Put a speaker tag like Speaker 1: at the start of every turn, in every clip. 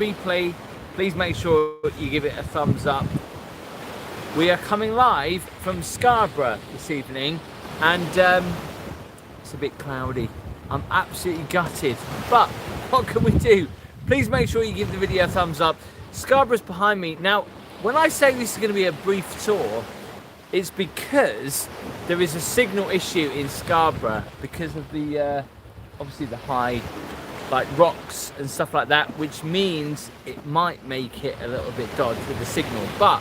Speaker 1: replay, please make sure you give it a thumbs up. We are coming live from Scarborough this evening, and it's a bit cloudy. I'm absolutely gutted, but what can we do? Please make sure you give the video a thumbs up. Scarborough's behind me. Now, when I say this is going to be a brief tour, it's because there is a signal issue in Scarborough because of the, obviously the high, like rocks and stuff like that, which means it might make it a little bit dodgy with the signal, but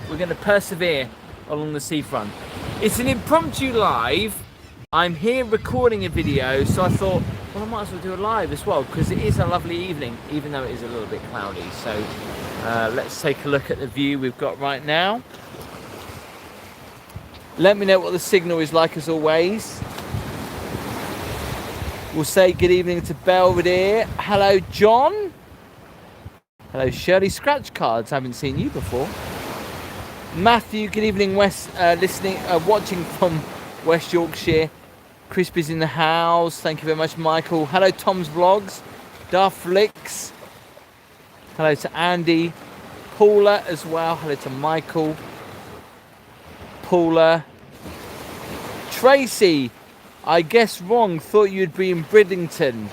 Speaker 1: we're going to persevere along the seafront. It's an impromptu live. I'm here recording a video, so I thought, well, I might as well do a live as well, because it is a lovely evening, even though it is a little bit cloudy. So let's take a look at the view we've got right now. Let me know what the signal is like, as always. We'll say good evening to Belvedere. Hello, John. Hello, Shirley. Scratch Cards. I haven't seen you before. Matthew, good evening, West. Watching from West Yorkshire. Crispy's in the house. Thank you very much, Michael. Hello, Tom's Vlogs. Darth Flicks. Hello to Andy. Paula as well. Hello to Michael. Paula. Tracy, I guess wrong. Thought you'd be in Bridlington.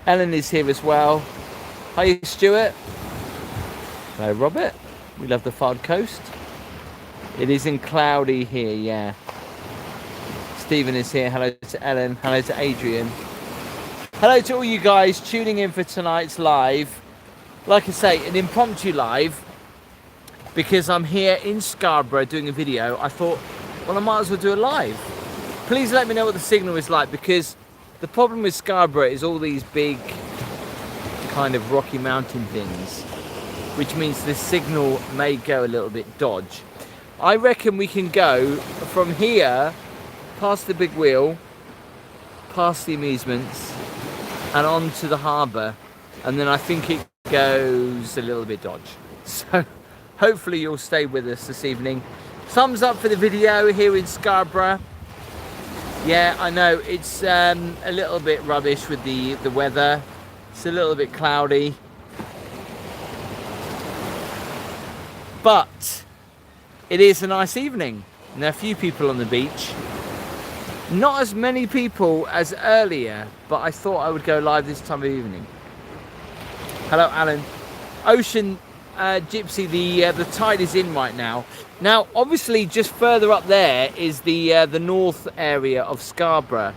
Speaker 1: Ellen is here as well. Hi, Stuart. Hello, Robert. We love the Fard Coast. It isn't cloudy here, yeah. Stephen is here. Hello to Ellen. Hello to Adrian. Hello to all you guys tuning in for tonight's live. Like I say, an impromptu live, because I'm here in Scarborough doing a video. I thought, well, I might as well do a live. Please let me know what the signal is like, because the problem with Scarborough is all these big kind of rocky mountain things, which means the signal may go a little bit dodge. I reckon we can go from here, past the big wheel, past the Amusements, and on to the harbour, and then I think it goes a little bit dodge. So hopefully you'll stay with us this evening. Thumbs up for the video here in Scarborough. Yeah, I know it's a little bit rubbish with the weather. It's a little bit cloudy. But it is a nice evening. And there are a few people on the beach. Not as many people as earlier, but I thought I would go live this time of evening. Hello, Alan. Ocean Gypsy, the tide is in right now. Now, obviously, just further up there is the north area of Scarborough.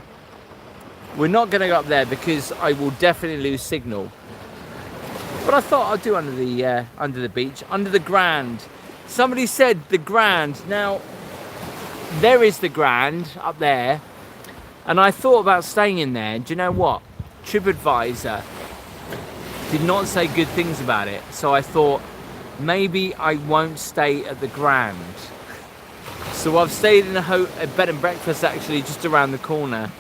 Speaker 1: We're not going to go up there because I will definitely lose signal. But I thought I'd do under the beach, under the Grand. Somebody said the Grand. Now, there is the Grand up there, and I thought about staying in there. Do you know what? TripAdvisor did not say good things about it, so I thought maybe I won't stay at the Grand. So I've stayed in a bed and breakfast actually just around the corner.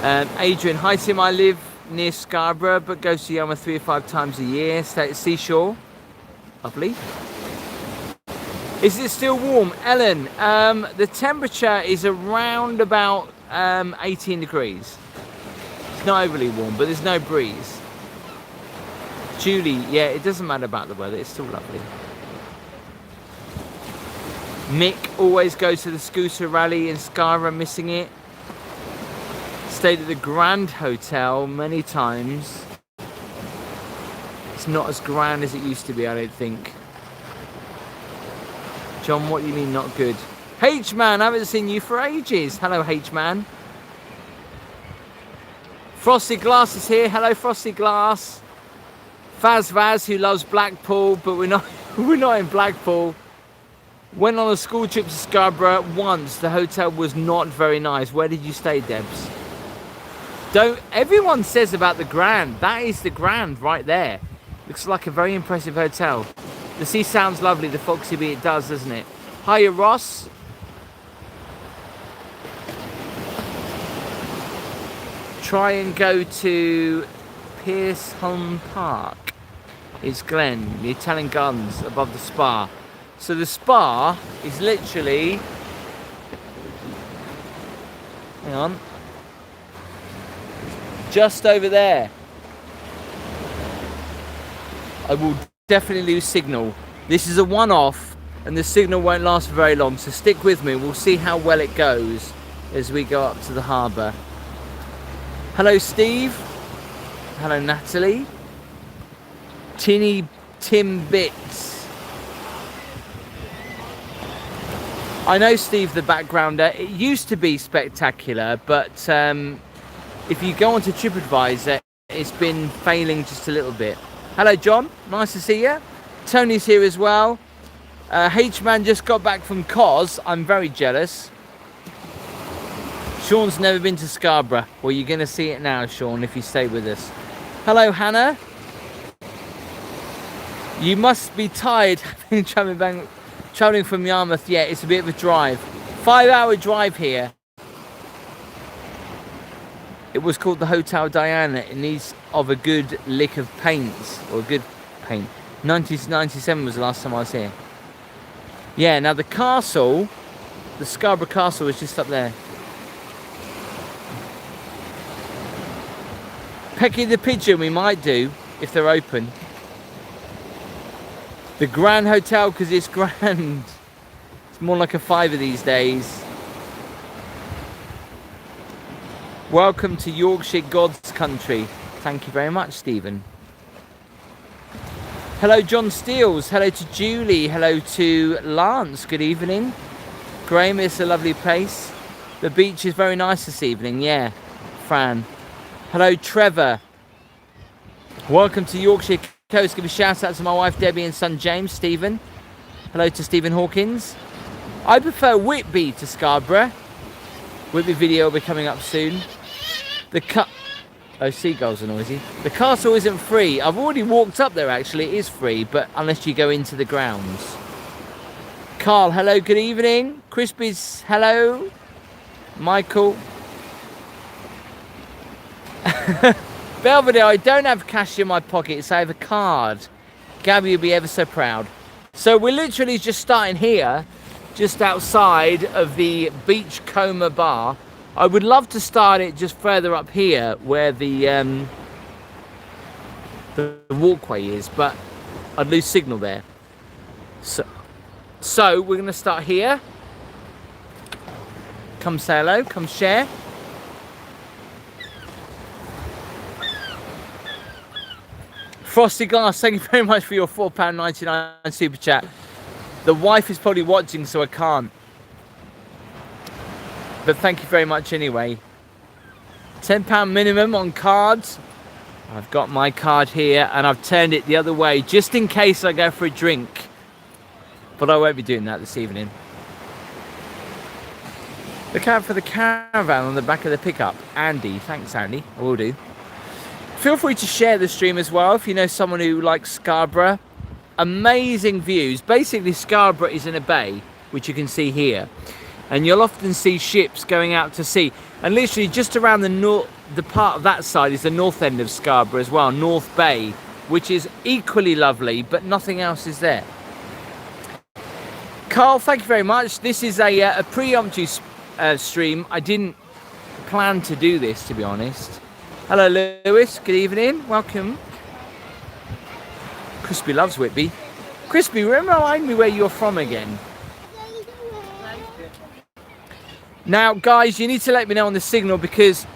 Speaker 1: Adrian, hi Tim, I live near Scarborough but go to Yarmouth 3 or 5 times a year. Stay at Seashore. Lovely. Is it still warm? Ellen, the temperature is around about 18 degrees. It's not overly warm, but there's no breeze. Julie, yeah, it doesn't matter about the weather, it's still lovely. Mick always goes to the scooter rally in Scarborough, missing it. Stayed at the Grand Hotel many times. It's not as grand as it used to be, I don't think. John, what do you mean not good? H-Man, I haven't seen you for ages. Hello, H-Man. Frosty Glass is here. Hello, Frosty Glass. Faz, who loves Blackpool, but we're not in Blackpool. Went on a school trip to Scarborough once. The hotel was not very nice. Where did you stay, Debs? Everyone says about the Grand. That is the Grand right there. Looks like a very impressive hotel. The sea sounds lovely. The Foxy Bee, it does, doesn't it? Hiya, Ross. Try and go to Pearsham Park. It's Glen, the Italian Gardens above the spa. So the spa is literally, hang on, just over there. I will definitely lose signal. This is a one-off and the signal won't last for very long, so stick with me. We'll see how well it goes as we go up to the harbour. Hello Steve. Hello Natalie. Tinny Tim Bits. I know Steve the backgrounder. It used to be spectacular, but if you go onto TripAdvisor, it's been failing just a little bit. Hello John, nice to see you. Tony's here as well. H-Man just got back from Cos. I'm very jealous. Sean's never been to Scarborough. Well, you're going to see it now, Sean, if you stay with us. Hello Hannah. You must be tired travelling from Yarmouth. Yeah, it's a bit of a drive. 5-hour drive here. It was called the Hotel Diana. It needs of a good lick of paints, or good paint. 1997 was the last time I was here. Yeah, now the castle, the Scarborough Castle is just up there. Pecky the Pigeon we might do, if they're open. The Grand Hotel, because it's grand. It's more like a fiver these days. Welcome to Yorkshire, God's country. Thank you very much, Stephen. Hello, John Steels. Hello to Julie. Hello to Lance. Good evening. Graham, it's a lovely place. The beach is very nice this evening. Yeah, Fran. Hello, Trevor. Welcome to Yorkshire Coast. Give a shout out to my wife Debbie and son James. Stephen. Hello to Stephen Hawkins. I prefer Whitby to Scarborough. Whitby video will be coming up soon. Oh, seagulls are noisy. The castle isn't free. I've already walked up there actually. It is free, but unless you go into the grounds. Carl, hello, good evening. Crispy's, hello. Michael. Belvedere, I don't have cash in my pockets. I have a card. Gabby will be ever so proud. So we're literally just starting here, just outside of the Beachcomber Bar. I would love to start it just further up here where the walkway is, but I'd lose signal there. So we're going to start here. Come say hello, come share. Frosty Glass, thank you very much for your £4.99 super chat. The wife is probably watching, so I can't. But thank you very much anyway. £10 minimum on cards. I've got my card here and I've turned it the other way just in case I go for a drink. But I won't be doing that this evening. Look out for the caravan on the back of the pickup. Andy, thanks Andy, I will do. Feel free to share the stream as well if you know someone who likes Scarborough. Amazing views. Basically Scarborough is in a bay, which you can see here. And you'll often see ships going out to sea. And literally just around the part of that side is the north end of Scarborough as well, North Bay, which is equally lovely, but nothing else is there. Carl, thank you very much. This is a preemptive stream. I didn't plan to do this, to be honest. Hello, Lewis. Good evening. Welcome. Crispy loves Whitby. Crispy, remind me where you're from again. Now, guys, you need to let me know on the signal because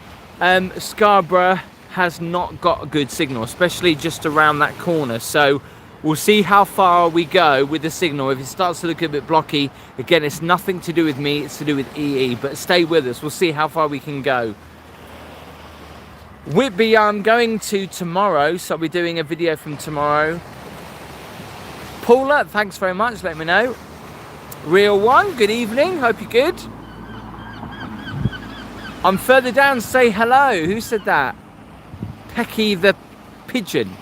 Speaker 1: Scarborough has not got a good signal, especially just around that corner. So we'll see how far we go with the signal. If it starts to look a bit blocky, again, it's nothing to do with me. It's to do with EE. But stay with us. We'll see how far we can go. Whitby, I'm going to tomorrow, so I'll be doing a video from tomorrow. Paula, thanks very much. Let me know. Real One, good evening. Hope you're good. I'm further down, say hello. Who said that? Pecky the Pigeon.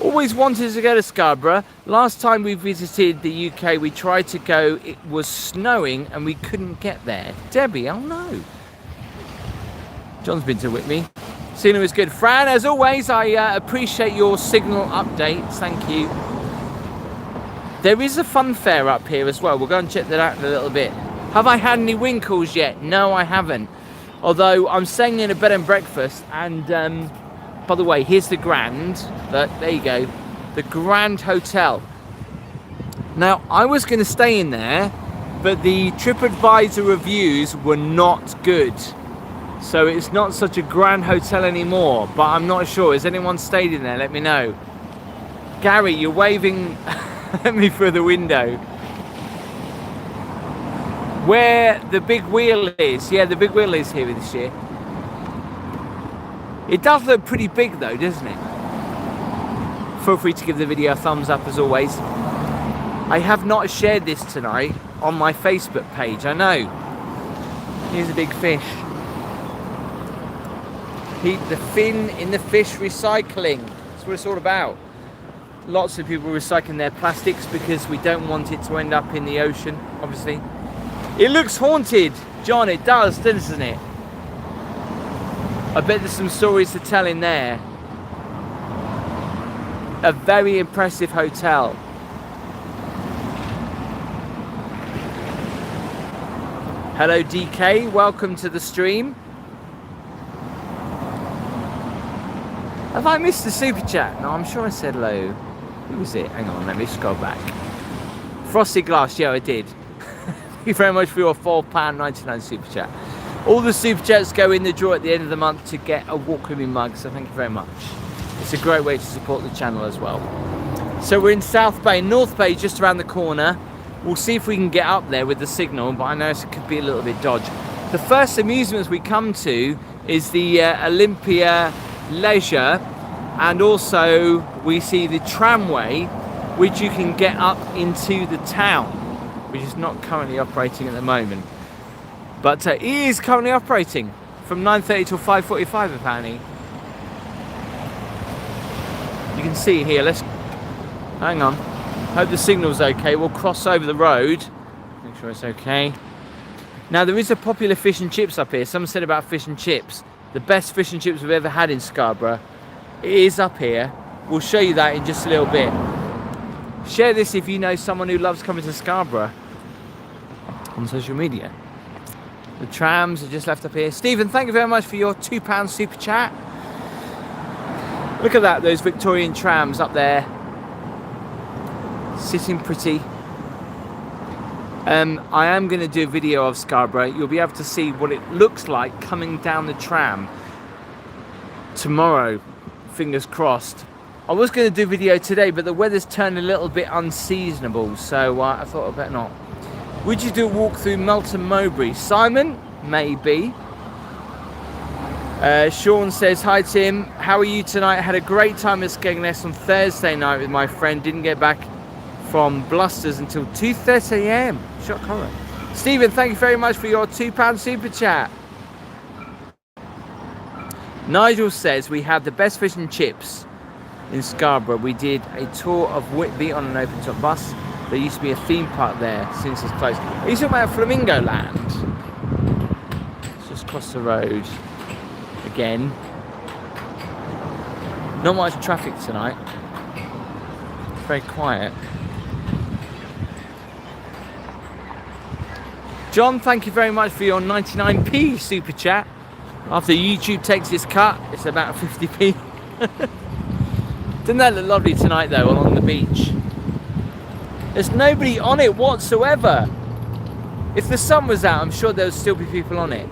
Speaker 1: Always wanted to go to Scarborough. Last time we visited the UK, we tried to go. It was snowing and we couldn't get there. Debbie, oh no. John's been to Whitby. Signal is good. Fran, as always, I appreciate your signal updates. Thank you. There is a fun fair up here as well. We'll go and check that out in a little bit. Have I had any winkles yet? No, I haven't. Although I'm staying in a bed and breakfast, and by the way, here's the Grand. There you go, the Grand Hotel. Now, I was going to stay in there, but the TripAdvisor reviews were not good. So it's not such a grand hotel anymore, but I'm not sure. Has anyone stayed in there? Let me know. Gary, you're waving at me through the window. Where the big wheel is. Yeah, the big wheel is here this year. It does look pretty big though, doesn't it? Feel free to give the video a thumbs up as always. I have not shared this tonight on my Facebook page, I know. Here's a big fish. Keep the fin in the fish recycling. That's what it's all about. Lots of people recycling their plastics because we don't want it to end up in the ocean, obviously. It looks haunted, John, it does, doesn't it? I bet there's some stories to tell in there. A very impressive hotel. Hello DK, welcome to the stream. Have I missed the super chat? No, I'm sure I said hello. Who was it? Hang on, let me scroll back. Frosted Glass, yeah I did. Thank you very much for your £4.99 super chat. All the super chats go in the draw at the end of the month to get a Walk With Me mug, so thank you very much. It's a great way to support the channel as well. So we're in South Bay, North Bay just around the corner. We'll see if we can get up there with the signal, but I know it could be a little bit dodgy. The first amusements we come to is the Olympia Leisure, and also we see the tramway, which you can get up into the town, which is not currently operating at the moment. But it is currently operating from 9:30 till 5:45 apparently. You can see here, hang on. Hope the signal's okay. We'll cross over the road. Make sure it's okay. Now there is a popular fish and chips up here. Someone said about fish and chips. The best fish and chips we've ever had in Scarborough. It is up here. We'll show you that in just a little bit. Share this if you know someone who loves coming to Scarborough on social media. The trams are just left up here. Stephen, thank you very much for your £2 super chat. Look at that, those Victorian trams up there. Sitting pretty. I am going to do a video of Scarborough. You'll be able to see what it looks like coming down the tram tomorrow. Fingers crossed. I was going to do a video today, but the weather's turned a little bit unseasonable, so I thought I'd better not. Would you do a walk through Melton Mowbray? Simon? Maybe. Sean says, hi Tim, how are you tonight? I had a great time at Skegness on Thursday night with my friend. Didn't get back from Blusters until 2:30 AM. Shock horror. Stephen, thank you very much for your £2 super chat. Nigel says, we have the best fish and chips in Scarborough. We did a tour of Whitby on an open top bus. There used to be a theme park there since it's closed. Are you talking about Flamingo Land? Let's just cross the road again. Not much traffic tonight. Very quiet. John, thank you very much for your 99p super chat. After YouTube takes its cut, it's about 50p. Didn't that look lovely tonight though, along the beach? There's nobody on it whatsoever. If the sun was out, I'm sure there would still be people on it.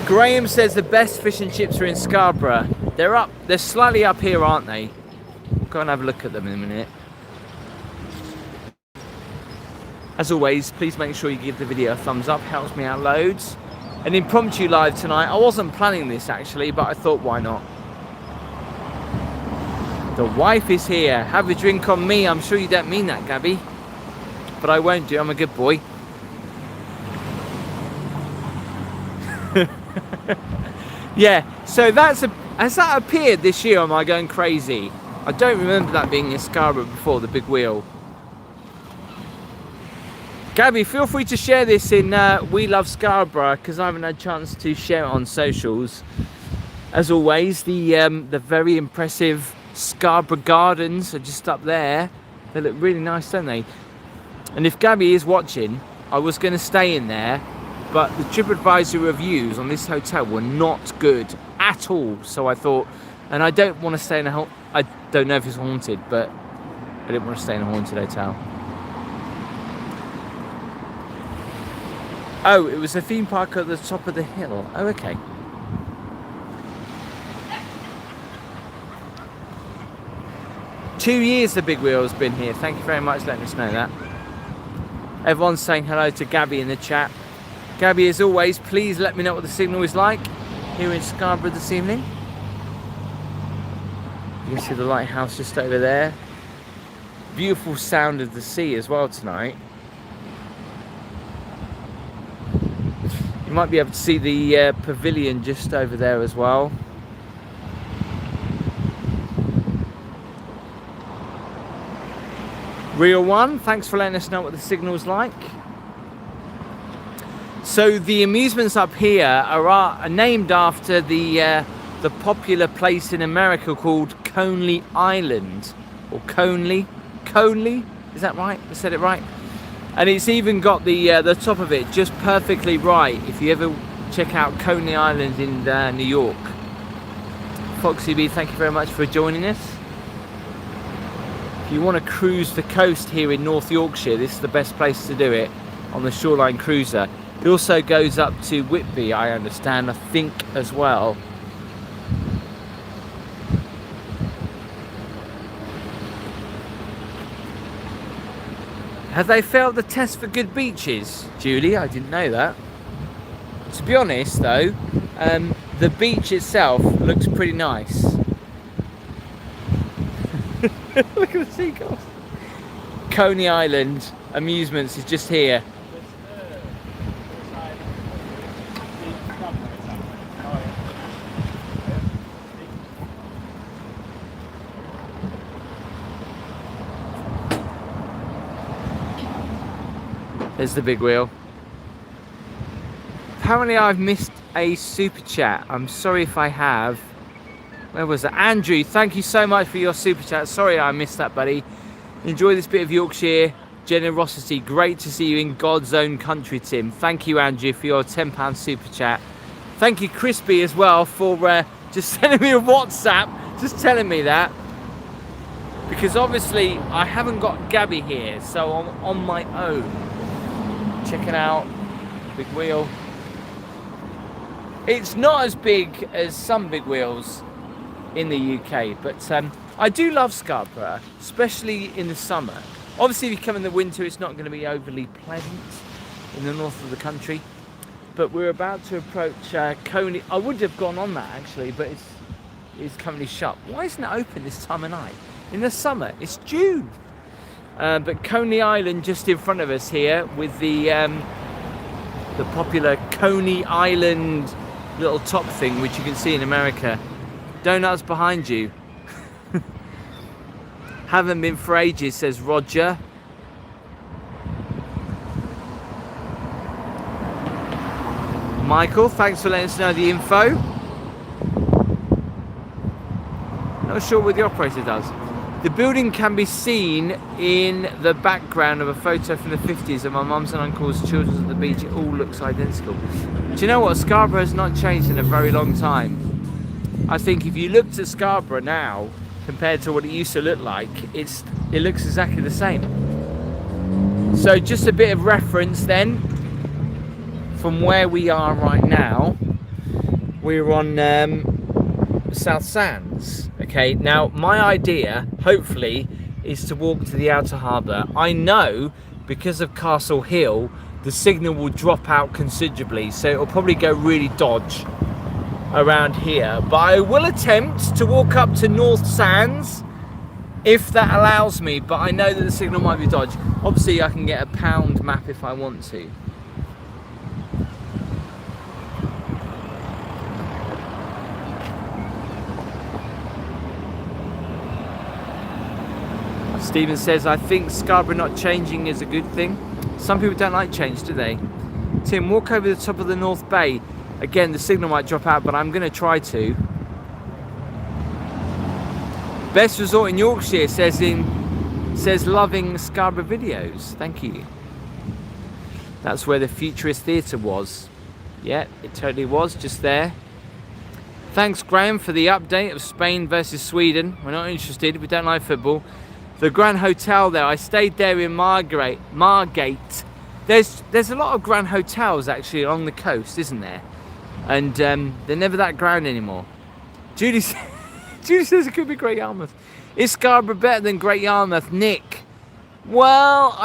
Speaker 1: Graham says the best fish and chips are in Scarborough. They're slightly up here, aren't they? We'll go and have a look at them in a minute. As always, please make sure you give the video a thumbs up, helps me out loads. An impromptu live tonight. I wasn't planning this actually, but I thought why not? The wife is here. Have a drink on me. I'm sure you don't mean that, Gabby. But I won't do. I'm a good boy. Yeah, so has that appeared this year, or am I going crazy? I don't remember that being in Scarborough before, the big wheel. Gabby, feel free to share this in We Love Scarborough, because I haven't had a chance to share it on socials. As always, the very impressive Scarborough Gardens are just up there. They look really nice, don't they? And if Gabby is watching, I was going to stay in there, but the TripAdvisor reviews on this hotel were not good at all. So I thought, and I don't want to stay in a I don't know if it's haunted, but I didn't want to stay in a haunted hotel. Oh, it was a theme park at the top of the hill. Oh, okay. Two years the big wheel has been here. Thank you very much for letting us know that. Everyone's saying hello to Gabby in the chat. Gabby, as always, please let me know what the signal is like here in Scarborough this evening. You can see the lighthouse just over there. Beautiful sound of the sea as well tonight. You might be able to see the pavilion just over there as well. Real One, thanks for letting us know what the signal's like. So the amusements up here are named after the popular place in America called Coney Island, or Coney, is that right? I said it right. And it's even got the top of it just perfectly right if you ever check out Coney Island in New York. Foxy B, thank you very much for joining us. If you want to cruise the coast here in North Yorkshire, this is the best place to do it on the Shoreline Cruiser. It also goes up to Whitby, I understand, I think, as well. Have they failed the test for good beaches, Julie? I didn't know that. To be honest, though, the beach itself looks pretty nice. Look at the seagulls. Coney Island Amusements is just here. There's the big wheel. Apparently I've missed a super chat. I'm sorry if I have. Where was it? Andrew, thank you so much for your super chat. Sorry I missed that, buddy. Enjoy this bit of Yorkshire generosity. Great to see you in God's own country, Tim. Thank you, Andrew, for your £10 super chat. Thank you, Crispy, as well, for just sending me a WhatsApp, just telling me that. Because obviously I haven't got Gabby here, so I'm on my own. Checking out big wheel. It's not as big as some big wheels in the UK, but I do love Scarborough, especially in the summer. Obviously if you come in the winter it's not going to be overly pleasant in the north of the country, but we're about to approach Coney. I would have gone on that actually, but it's currently shut. Why isn't it open this time of night? In the summer, it's June. But Coney Island just in front of us here with the popular Coney Island little top thing, which you can see in America. Donuts behind you. Haven't been for ages, says Roger. Michael, thanks for letting us know the info. Not sure what the operator does. The building can be seen in the background of a photo from the 50s of my mum's and uncle's children at the beach. It all looks identical. Do you know what? Scarborough has not changed in a very long time. I think if you looked at Scarborough now compared to what it used to look like, it looks exactly the same. So just a bit of reference then from where we are right now. We're on South Sands. Okay, now my idea, hopefully, is to walk to the outer harbour. I know, because of Castle Hill, the signal will drop out considerably, so it'll probably go really dodge around here. But I will attempt to walk up to North Sands, if that allows me, but I know that the signal might be dodge. Obviously, I can get a pound map if I want to. Stephen says, I think Scarborough not changing is a good thing. Some people don't like change, do they? Tim, walk over the top of the North Bay. Again, the signal might drop out, but I'm going to try to. Best resort in Yorkshire, says loving Scarborough videos. Thank you. That's where the Futurist Theatre was. Yeah, it totally was, just there. Thanks, Graham, for the update of Spain versus Sweden. We're not interested, we don't like football. The Grand Hotel there, I stayed there in Margate. There's a lot of Grand Hotels actually along the coast, isn't there? And they're never that grand anymore. Judy says it could be Great Yarmouth. Is Scarborough better than Great Yarmouth, Nick? Well,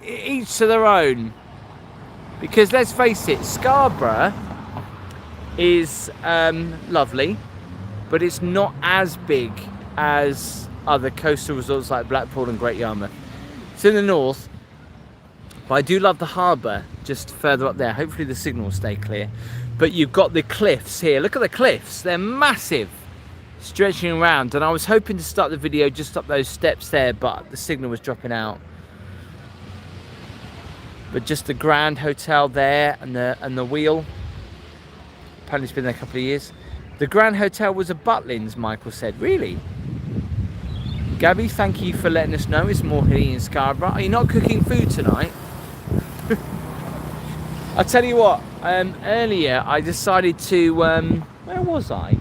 Speaker 1: each to their own. Because let's face it, Scarborough is lovely, but it's not as big as other coastal resorts like Blackpool and Great Yarmouth. It's in the north, but I do love the harbour just further up there. Hopefully the signal will stay clear. But you've got the cliffs here. Look at the cliffs, they're massive, stretching around. And I was hoping to start the video just up those steps there, but the signal was dropping out. But just the Grand Hotel there and the wheel. Apparently it's been there a couple of years. The Grand Hotel was a Butlins, Michael said. Really? Gabby, thank you for letting us know it's more hilly in Scarborough. Are you not cooking food tonight? I'll tell you what, earlier I decided to, where was I?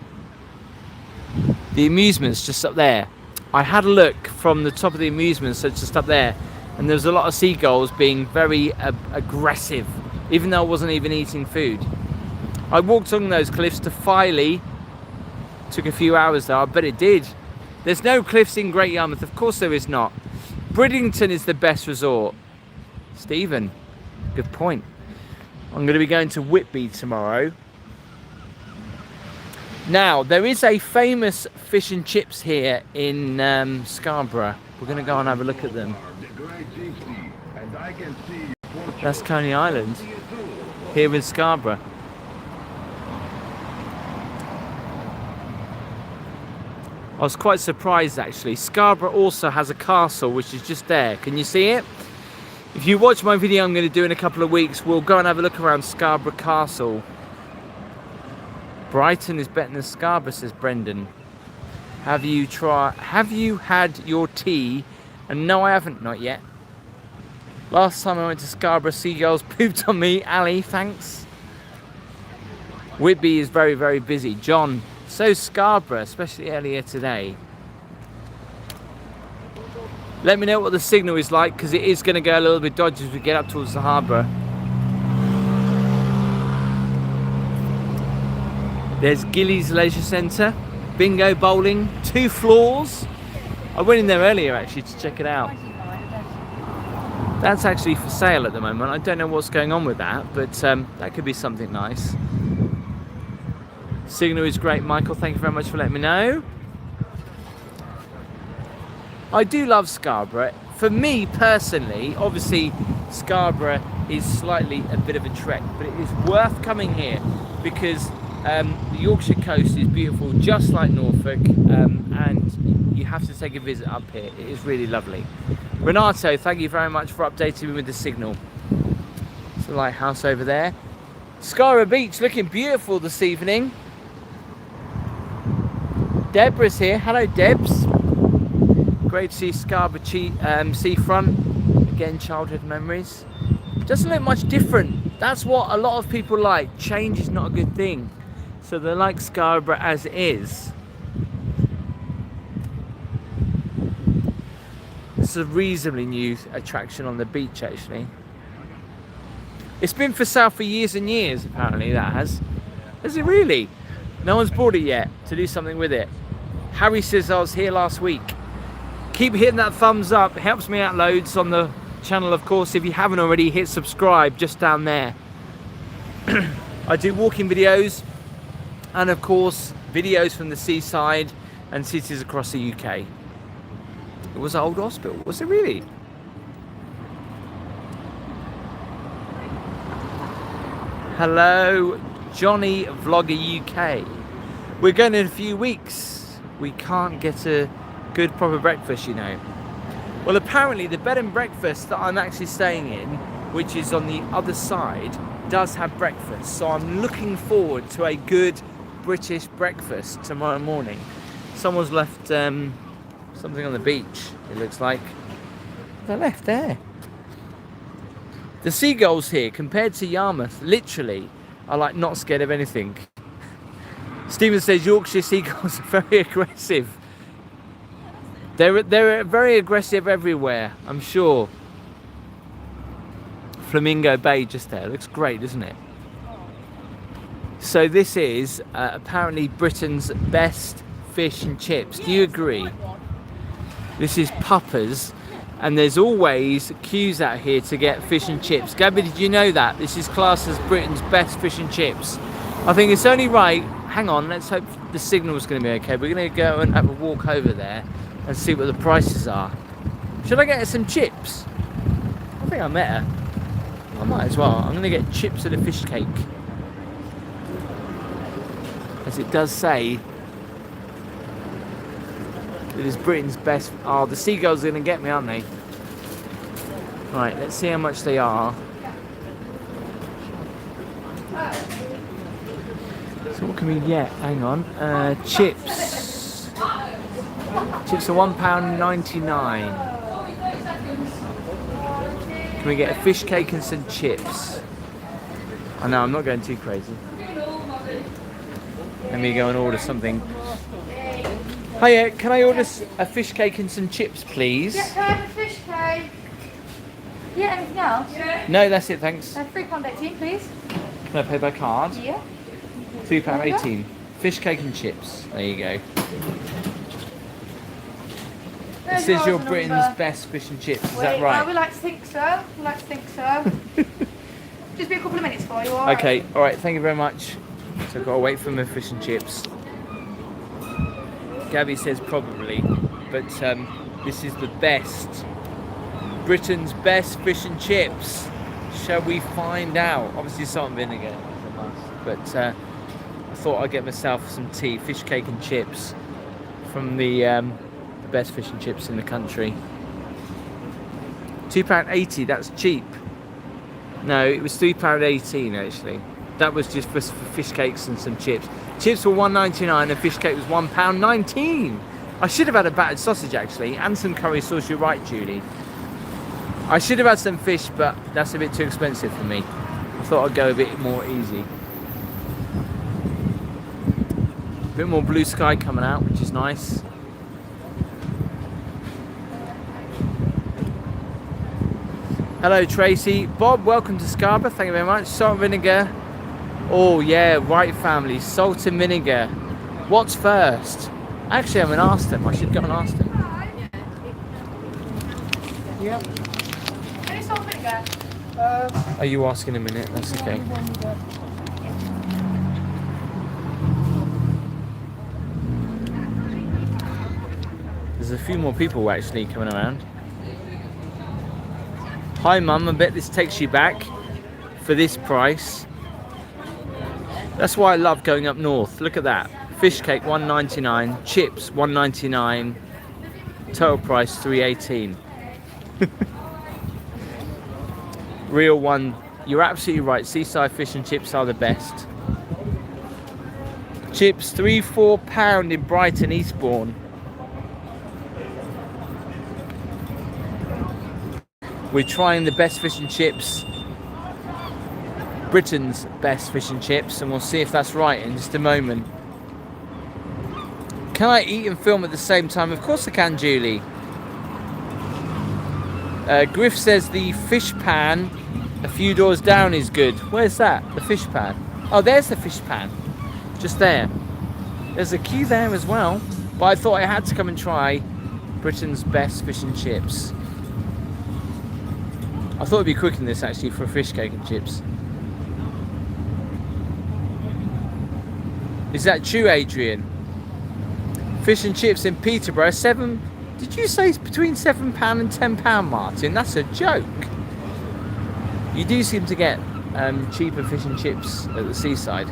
Speaker 1: The Amusements, just up there. I had a look from the top of the Amusements, so just up there, and there was a lot of seagulls being very aggressive, even though I wasn't even eating food. I walked along those cliffs to Filey. Took a few hours though, I bet it did. There's no cliffs in Great Yarmouth, of course there is not. Bridlington is the best resort. Stephen, good point. I'm going to be going to Whitby tomorrow. Now, there is a famous fish and chips here in Scarborough. We're going to go and have a look at them. That's Coney Island, here in Scarborough. I was quite surprised actually. Scarborough also has a castle which is just there. Can you see it? If you watch my video I'm going to do in a couple of weeks, we'll go and have a look around Scarborough Castle. Brighton is better than Scarborough, says Brendan. Have you had your tea? And no, I haven't, not yet. Last time I went to Scarborough, seagulls pooped on me. Ali, thanks. Whitby is very, very busy. John, so Scarborough, especially earlier today. Let me know what the signal is like, because it is going to go a little bit dodgy as we get up towards the harbour. There's Gillies Leisure Centre, bingo bowling, 2 floors. I went in there earlier actually to check it out. That's actually for sale at the moment. I don't know what's going on with that, but that could be something nice. Signal is great, Michael. Thank you very much for letting me know. I do love Scarborough. For me personally, obviously Scarborough is slightly a bit of a trek, but it is worth coming here because the Yorkshire coast is beautiful, just like Norfolk, and you have to take a visit up here. It is really lovely. Renato, thank you very much for updating me with the signal. It's the lighthouse over there. Scarborough Beach looking beautiful this evening. Deborah's here. Hello, Debs. Great to see Scarborough Seafront. Again, childhood memories. Doesn't look much different. That's what a lot of people like. Change is not a good thing. So they like Scarborough as it is. It's a reasonably new attraction on the beach, actually. It's been for sale for years and years, apparently, that has. Has it really? No one's bought it yet to do something with it. Harry says I was here last week. Keep hitting that thumbs up. It helps me out loads on the channel, of course. If you haven't already, hit subscribe just down there. I do walking videos and, of course, videos from the seaside and cities across the UK. It was an old hospital, was it really? Hello, Johnny Vlogger UK. We're going in a few weeks. We can't get a good proper breakfast, you know. Well, apparently the bed and breakfast that I'm actually staying in, which is on the other side, does have breakfast. So I'm looking forward to a good British breakfast tomorrow morning. Someone's left something on the beach, it looks like. They left there. The seagulls here, compared to Yarmouth, literally, are like not scared of anything. Stephen says Yorkshire seagulls are very aggressive. They're very aggressive everywhere, I'm sure. Flamingo Bay just there, looks great, doesn't it? So this is apparently Britain's best fish and chips. Do you agree? This is Puppers, and there's always queues out here to get fish and chips. Gabby, did you know that? This is classed as Britain's best fish and chips. I think it's only right. Hang on, let's hope the signal's going to be okay. We're going to go and have a walk over there and see what the prices are. Should I get her some chips? I think I met her. I might as well. I'm going to get chips and a fish cake. As it does say, it is Britain's best. Oh, the seagulls are going to get me, aren't they? Right, let's see how much they are. So what can we get? Hang on. Chips. Chips are £1.99. Can we get a fish cake and some chips? I know, I'm not going too crazy. Let me go and order something. Hiya, can I order a fish cake and some chips, please?
Speaker 2: Yeah, can I have a fish cake? Yeah, anything else?
Speaker 1: No, that's it, thanks.
Speaker 2: £3.18, please.
Speaker 1: Can I pay by card?
Speaker 2: Yeah.
Speaker 1: £3.18. Fish cake and chips. There you go. It says you're Britain's best fish and chips. Is that right?
Speaker 2: We like to think so. We like to think so. Just be a couple of minutes for you, alright?
Speaker 1: Okay, alright, thank you very much. So I've got to wait for my fish and chips. Gabby says probably, but this is the best. Britain's best fish and chips. Shall we find out? Obviously salt and vinegar is a must, but I thought I'd get myself some tea, fish cake and chips from the best fish and chips in the country. £2.80, that's cheap. No, it was £3.18 actually. That was just for fish cakes and some chips. Chips were £1.99 and fish cake was £1.19. I should have had a battered sausage actually, and some curry sauce. You're right, Julie. I should have had some fish, but that's a bit too expensive for me. I thought I'd go a bit more easy. A bit more blue sky coming out, which is nice. Hello Tracy. Bob, welcome to Scarborough. Thank you very much. Salt and vinegar. Oh yeah, right family. Salt and vinegar. What's first? Actually, I haven't asked them. I should go and ask them.
Speaker 2: Yep. Any salt and vinegar?
Speaker 1: Are you asking a minute? That's okay. There's a few more people actually coming around. Hi mum, I bet this takes you back for this price. That's why I love going up north. Look at that. Fish cake £1.99, chips £1.99, total price £3.18. Real one. You're absolutely right. Seaside fish and chips are the best. Chips £3-4 in Brighton, Eastbourne. We're trying the best fish and chips, Britain's best fish and chips, and we'll see if that's right in just a moment. Can I eat and film at the same time? Of course I can, Julie. Griff says the fish pan a few doors down is good. Where's that? The fish pan? Oh, there's the fish pan. Just there. There's a queue there as well. But I thought I had to come and try Britain's best fish and chips. I thought it'd be quicker than this actually for a fish cake and chips. Is that true, Adrian? Fish and chips in Peterborough, did you say it's between £7 and £10, Martin? That's a joke. You do seem to get cheaper fish and chips at the seaside.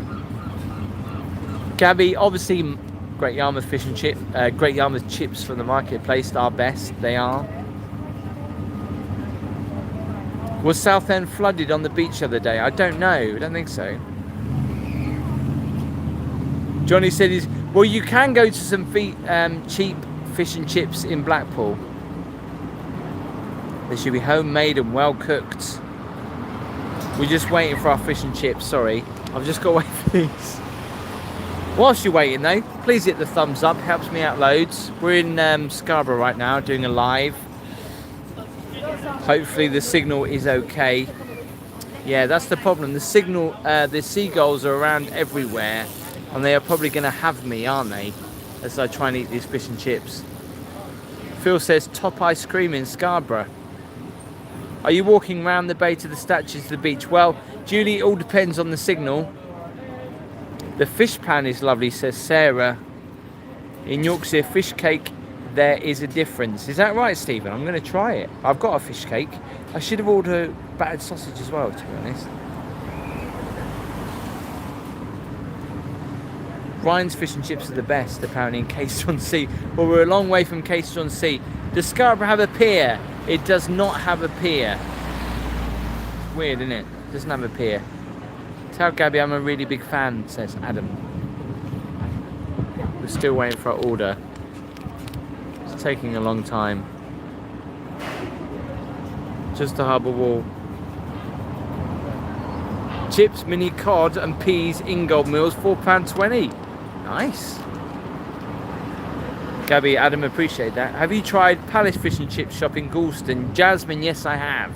Speaker 1: Gabby, obviously Great Yarmouth fish and Great Yarmouth chips from the marketplace are best, they are. Was Southend flooded on the beach the other day? I don't know. I don't think so. Johnny said, well, you can go to some cheap fish and chips in Blackpool. They should be homemade and well cooked. We're just waiting for our fish and chips, sorry. I've just got to wait for these. Whilst you're waiting though, please hit the thumbs up, helps me out loads. We're in Scarborough right now doing a live. Hopefully the signal is okay. Yeah, that's the problem. The signal, the seagulls are around everywhere and they are probably going to have me, aren't they? As I try and eat these fish and chips. Phil says top ice cream in Scarborough. Are you walking around the bay to the statues to the beach? Well, Julie, it all depends on the signal. The fish pan is lovely, says Sarah. In Yorkshire, fish cake, there is a difference. Is that right, Stephen? I'm going to try it. I've got a fish cake. I should have ordered battered sausage as well, to be honest. Ryan's fish and chips are the best, apparently, in Caisson-on-Sea. Well, we're a long way from Caisson-on-Sea. Does Scarborough have a pier? It does not have a pier. It's weird, isn't it? It doesn't have a pier. Tell Gabby I'm a really big fan, says Adam. We're still waiting for our order. It's taking a long time. Just a harbour wall. Chips, mini cod and peas, Ingold meals, £4.20. Nice. Gabby, Adam, appreciate that. Have you tried Palace Fish and Chip Shop in Galston? Jasmine, yes I have.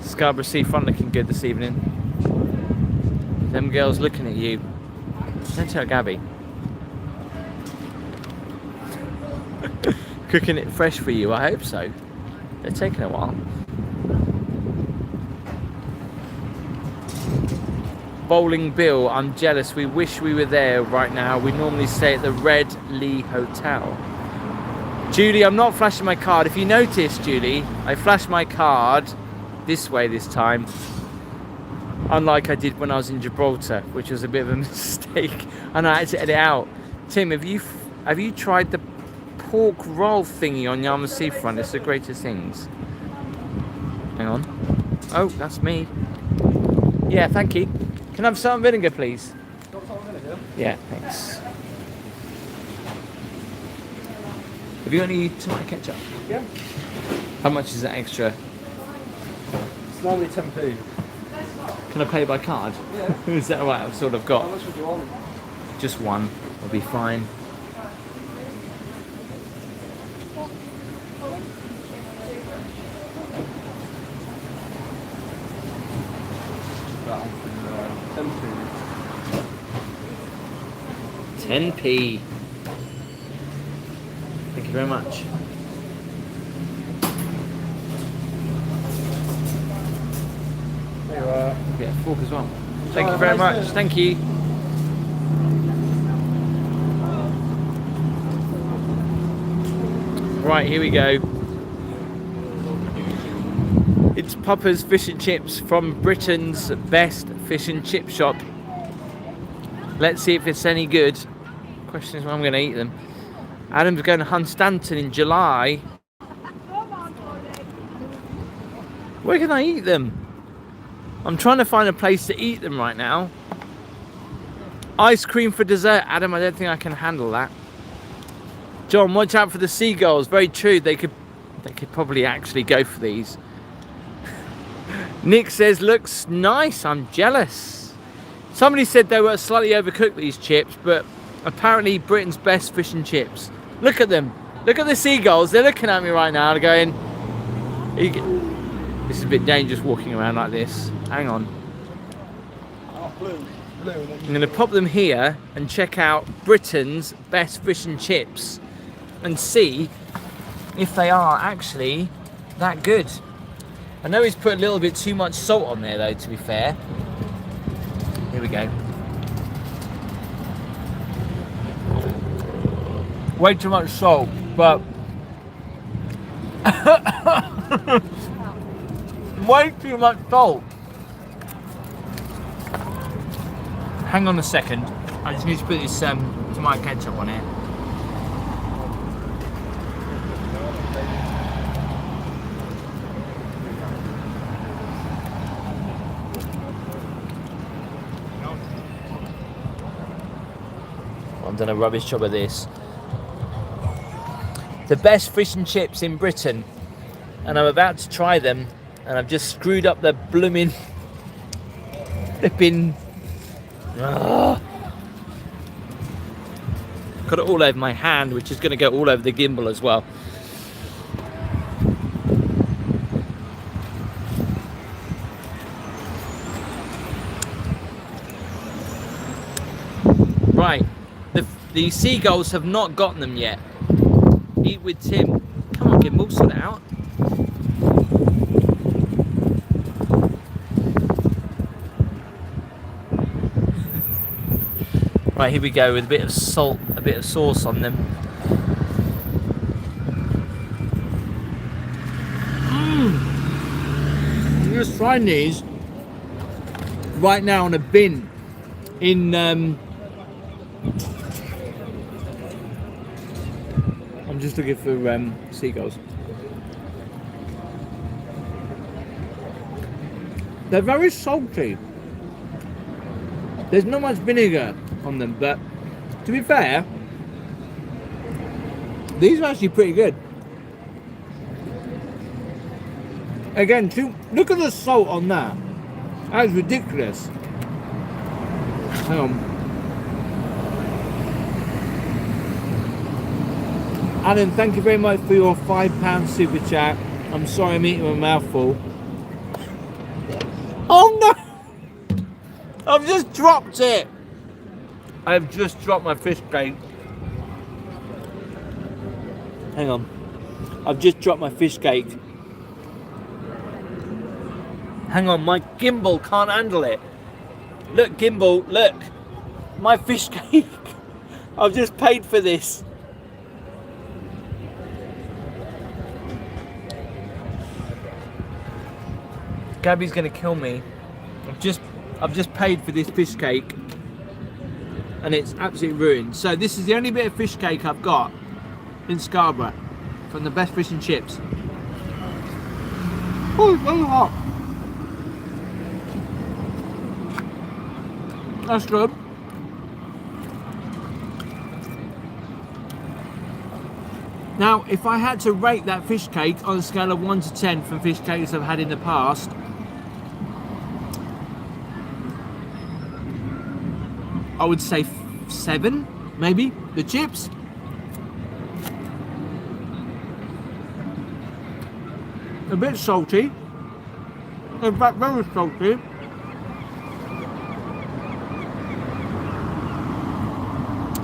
Speaker 1: Scarborough Seafront looking good this evening. Them girls looking at you. Don't tell Gabby. Cooking it fresh for you, I hope so. They're taking a while. Bowling Bill, I'm jealous. We wish we were there right now. We normally stay at the Red Lee Hotel. Julie, I'm not flashing my card. If you notice, Julie, I flashed my card this way this time, unlike I did when I was in Gibraltar, which was a bit of a mistake, and I had to edit it out. Tim, have you tried the pork roll thingy on Yarmouth Seafront? It's the greatest things. Hang on. Oh, that's me. Yeah, thank you. Can I have salt and vinegar, please?
Speaker 3: Got salt and vinegar?
Speaker 1: Yeah, thanks. Have you got any tomato ketchup?
Speaker 3: Yeah.
Speaker 1: How much is that extra?
Speaker 3: It's normally 10p.
Speaker 1: Can I pay by card?
Speaker 3: Yeah.
Speaker 1: Is that right? I've sort of got.
Speaker 3: How much would you want?
Speaker 1: Just one. Will be fine.
Speaker 3: Right, 10p.
Speaker 1: 10p. Thank you very much.
Speaker 3: There you are.
Speaker 1: Yeah, fork as well. Thank you very much. Thank you. Right, here we go. It's Papa's Fish and Chips from Britain's best fish and chip shop. Let's see if it's any good. Question is when I'm going to eat them. Adam's going to Hunstanton in July. Where can I eat them? I'm trying to find a place to eat them right now. Ice cream for dessert. Adam, I don't think I can handle that. John, watch out for the seagulls. Very true. They could probably actually go for these. Nick says, looks nice. I'm jealous. Somebody said they were slightly overcooked, these chips, but apparently Britain's best fish and chips. Look at them. Look at the seagulls. They're looking at me right now. They're going, this is a bit dangerous walking around like this. Hang on.
Speaker 3: Oh, blue.
Speaker 1: I'm going to pop them here and check out Britain's best fish and chips and see if they are actually that good. I know he's put a little bit too much salt on there though, to be fair. Here we go. Way too much salt, but way too much salt. Hang on a second. I just need to put this tomato ketchup on it. I've done a rubbish job of this. The best fish and chips in Britain. and I'm about to try them, and I've just screwed up the blooming flipping. Got it all over my hand, which is going to go all over the gimbal as well. Right, the seagulls have not gotten them yet. Eat with Tim. Come on, gimbal, sort it out. Right, here we go with a bit of salt, a bit of sauce on them. I'm just trying these right now on a bin in I'm just looking for seagulls. They're very salty. There's not much vinegar on them, but to be fair, these are actually pretty good. Again, look at the salt on that. That's ridiculous. Hang on. Alan, thank you very much for your £5 super chat. I'm sorry I'm eating my mouthful. Oh no! I've just dropped it! I've just dropped my fish cake. Hang on. I've just dropped my fish cake. Hang on, my gimbal can't handle it. Look, gimbal, look. My fish cake. I've just paid for this. Gabby's gonna kill me. I've just paid for this fish cake and it's absolutely ruined. So this is the only bit of fish cake I've got in Scarborough from the best fish and chips. Oh, it's very hot. That's good. Now, if I had to rate that fish cake on a scale of 1 to 10 from fish cakes I've had in the past, I would say 7, maybe. The chips. A bit salty. In fact, very salty.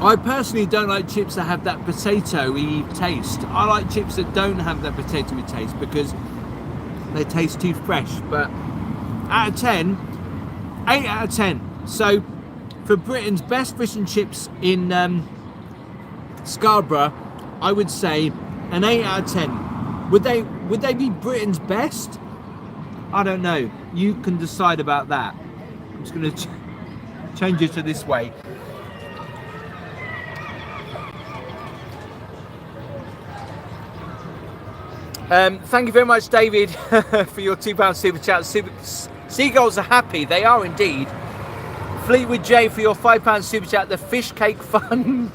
Speaker 1: I personally don't like chips that have that potato-y taste. I like chips that don't have that potato-y taste because they taste too fresh. But out of 10, 8 out of 10. So for Britain's best fish and chips in Scarborough, I would say an 8 out of 10. Would they be Britain's best? I don't know. You can decide about that. I'm just going to change it to this way. Thank you very much, David, for your £2 super chat. Seagulls are happy. They are indeed. Fleetwood J for your £5 super chat. The Fish Cake Fund.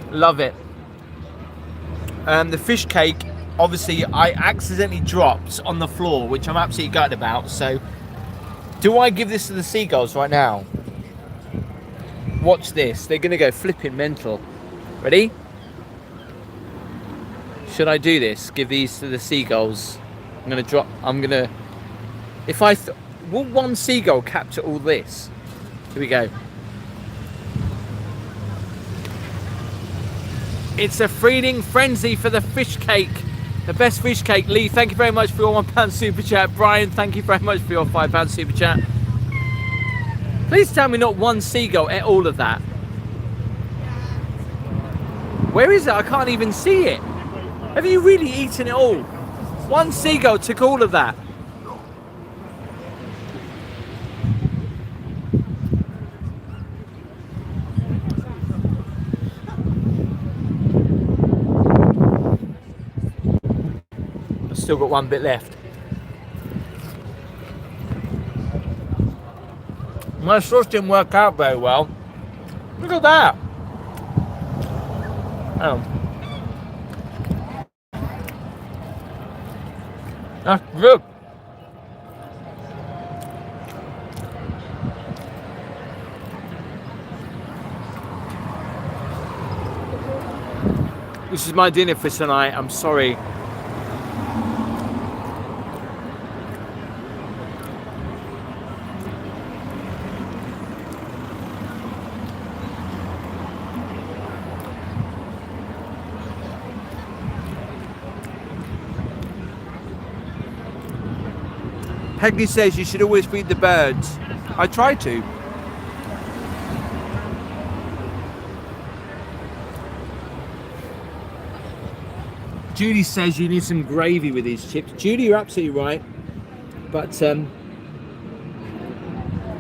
Speaker 1: Love it. The fish cake, obviously, I accidentally dropped on the floor, which I'm absolutely gutted about. So, do I give this to the seagulls right now? Watch this. They're going to go flipping mental. Ready? Should I do this? Give these to the seagulls? I'm going to drop... I'm going to... If I... Will one seagull capture all this? Here we go. It's a feeding frenzy for the fish cake. The best fish cake. Lee, thank you very much for your £1 super chat. Brian, thank you very much for your £5 super chat. Please tell me not one seagull ate all of that. Where is it? I can't even see it. Have you really eaten it all? One seagull took all of that. I've still got one bit left. My sauce didn't work out very well. Look at that. Oh. That's good. This is my dinner for tonight. I'm sorry. Peggy says you should always feed the birds. I try to. Judy says you need some gravy with these chips. Judy, you're absolutely right. But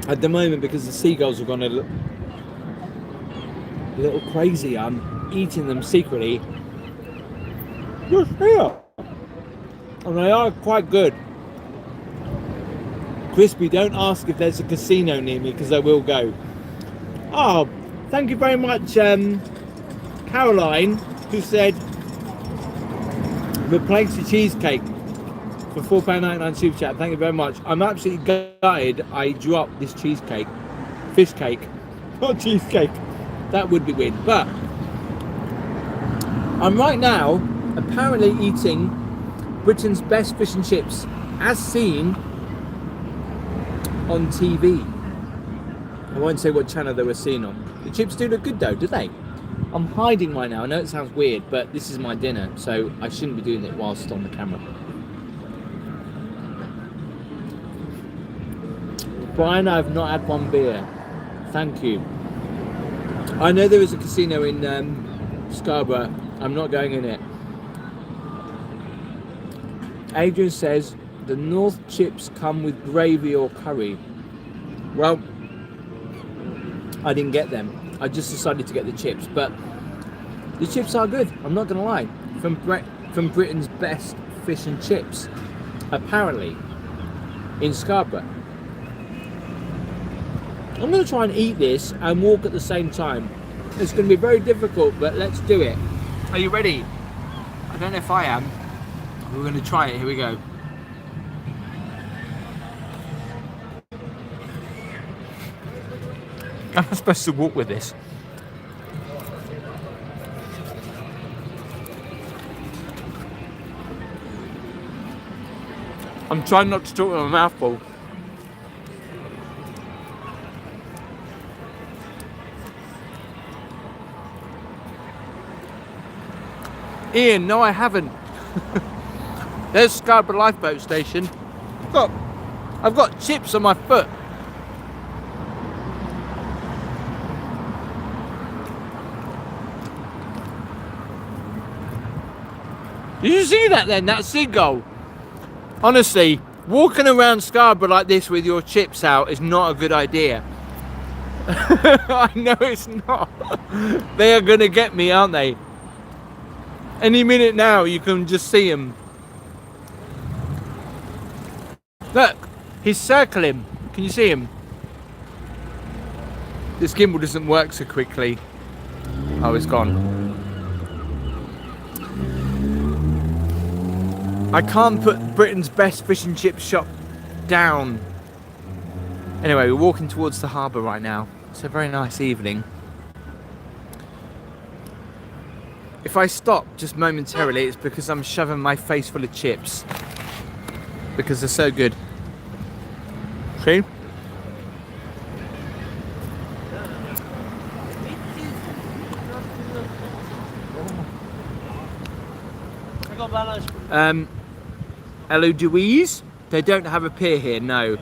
Speaker 1: at the moment, because the seagulls have gone a little crazy, I'm eating them secretly. Just here. And they are quite good. Crispy, don't ask if there's a casino near me because I will go. Oh, thank you very much, Caroline, who said replace the cheesecake for £4.99 super chat. Thank you very much. I'm absolutely gutted I dropped this cheesecake. Fish cake. Not cheesecake. That would be weird. But I'm right now apparently eating Britain's best fish and chips as seen on TV. I won't say what channel they were seen on. The chips do look good though, do they? I'm hiding right now. I know it sounds weird, but this is my dinner, so I shouldn't be doing it whilst on the camera. Brian, I've not had one beer. Thank you. I know there is a casino in Scarborough. I'm not going in it. Adrian says the North chips come with gravy or curry. Well, I didn't get them. I just decided to get the chips, but the chips are good. I'm not gonna lie. From Britain's best fish and chips, apparently, in Scarborough. I'm gonna try and eat this and walk at the same time. It's gonna be very difficult, but let's do it. Are you ready? I don't know if I am. We're gonna try it. Here we go. I'm not supposed to walk with this. I'm trying not to talk with my mouth full. Ian, no I haven't. There's Scarborough Lifeboat Station. I've got chips on my foot. Did you see that then? That seagull? Honestly, walking around Scarborough like this with your chips out is not a good idea. I know it's not. They are gonna get me, aren't they? Any minute now you can just see him. Look, he's circling. Can you see him? This gimbal doesn't work so quickly. Oh, it's gone. I can't put Britain's best fish and chip shop down. Anyway, we're walking towards the harbour right now. It's a very nice evening. If I stop just momentarily, it's because I'm shoving my face full of chips. Because they're so good. See? Eloise? They don't have a pier here, no.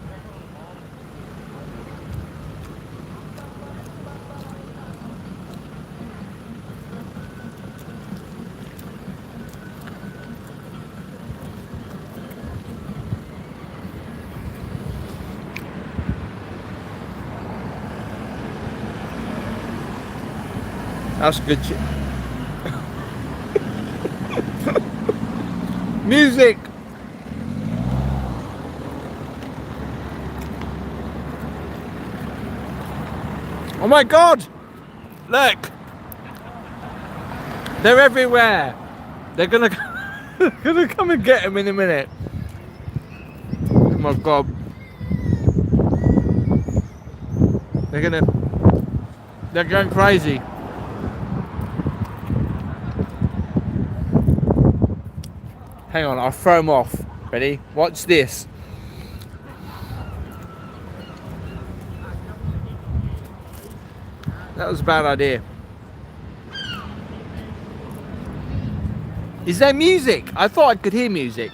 Speaker 1: That's good shit. Music! Oh my god! Look! They're everywhere! They're gonna come and get him in a minute. my god. They're going crazy. Hang on, I'll throw them off. Ready? Watch this. That was a bad idea. Is there music? I thought I could hear music.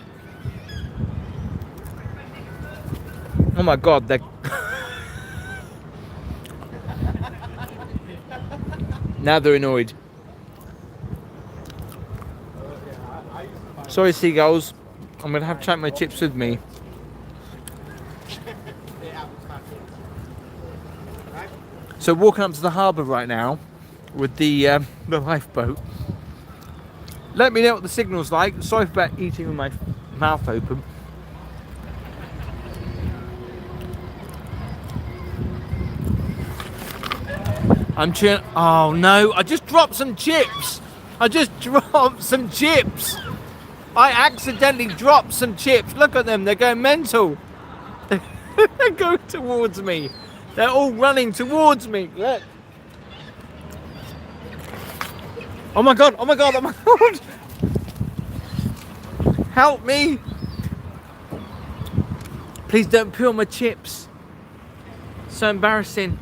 Speaker 1: Oh my god, they're... Now they're annoyed. Sorry, seagulls. I'm going to have to take my chips with me. So walking up to the harbour right now with the lifeboat. Let me know what the signal's like. Sorry about eating with my mouth open. I'm chewing. Oh no, I just dropped some chips. I accidentally dropped some chips. Look at them, they're going mental. They're going towards me. They're all running towards me. Look. Oh my god, oh my god, oh my god. Help me. Please don't peel my chips. So embarrassing.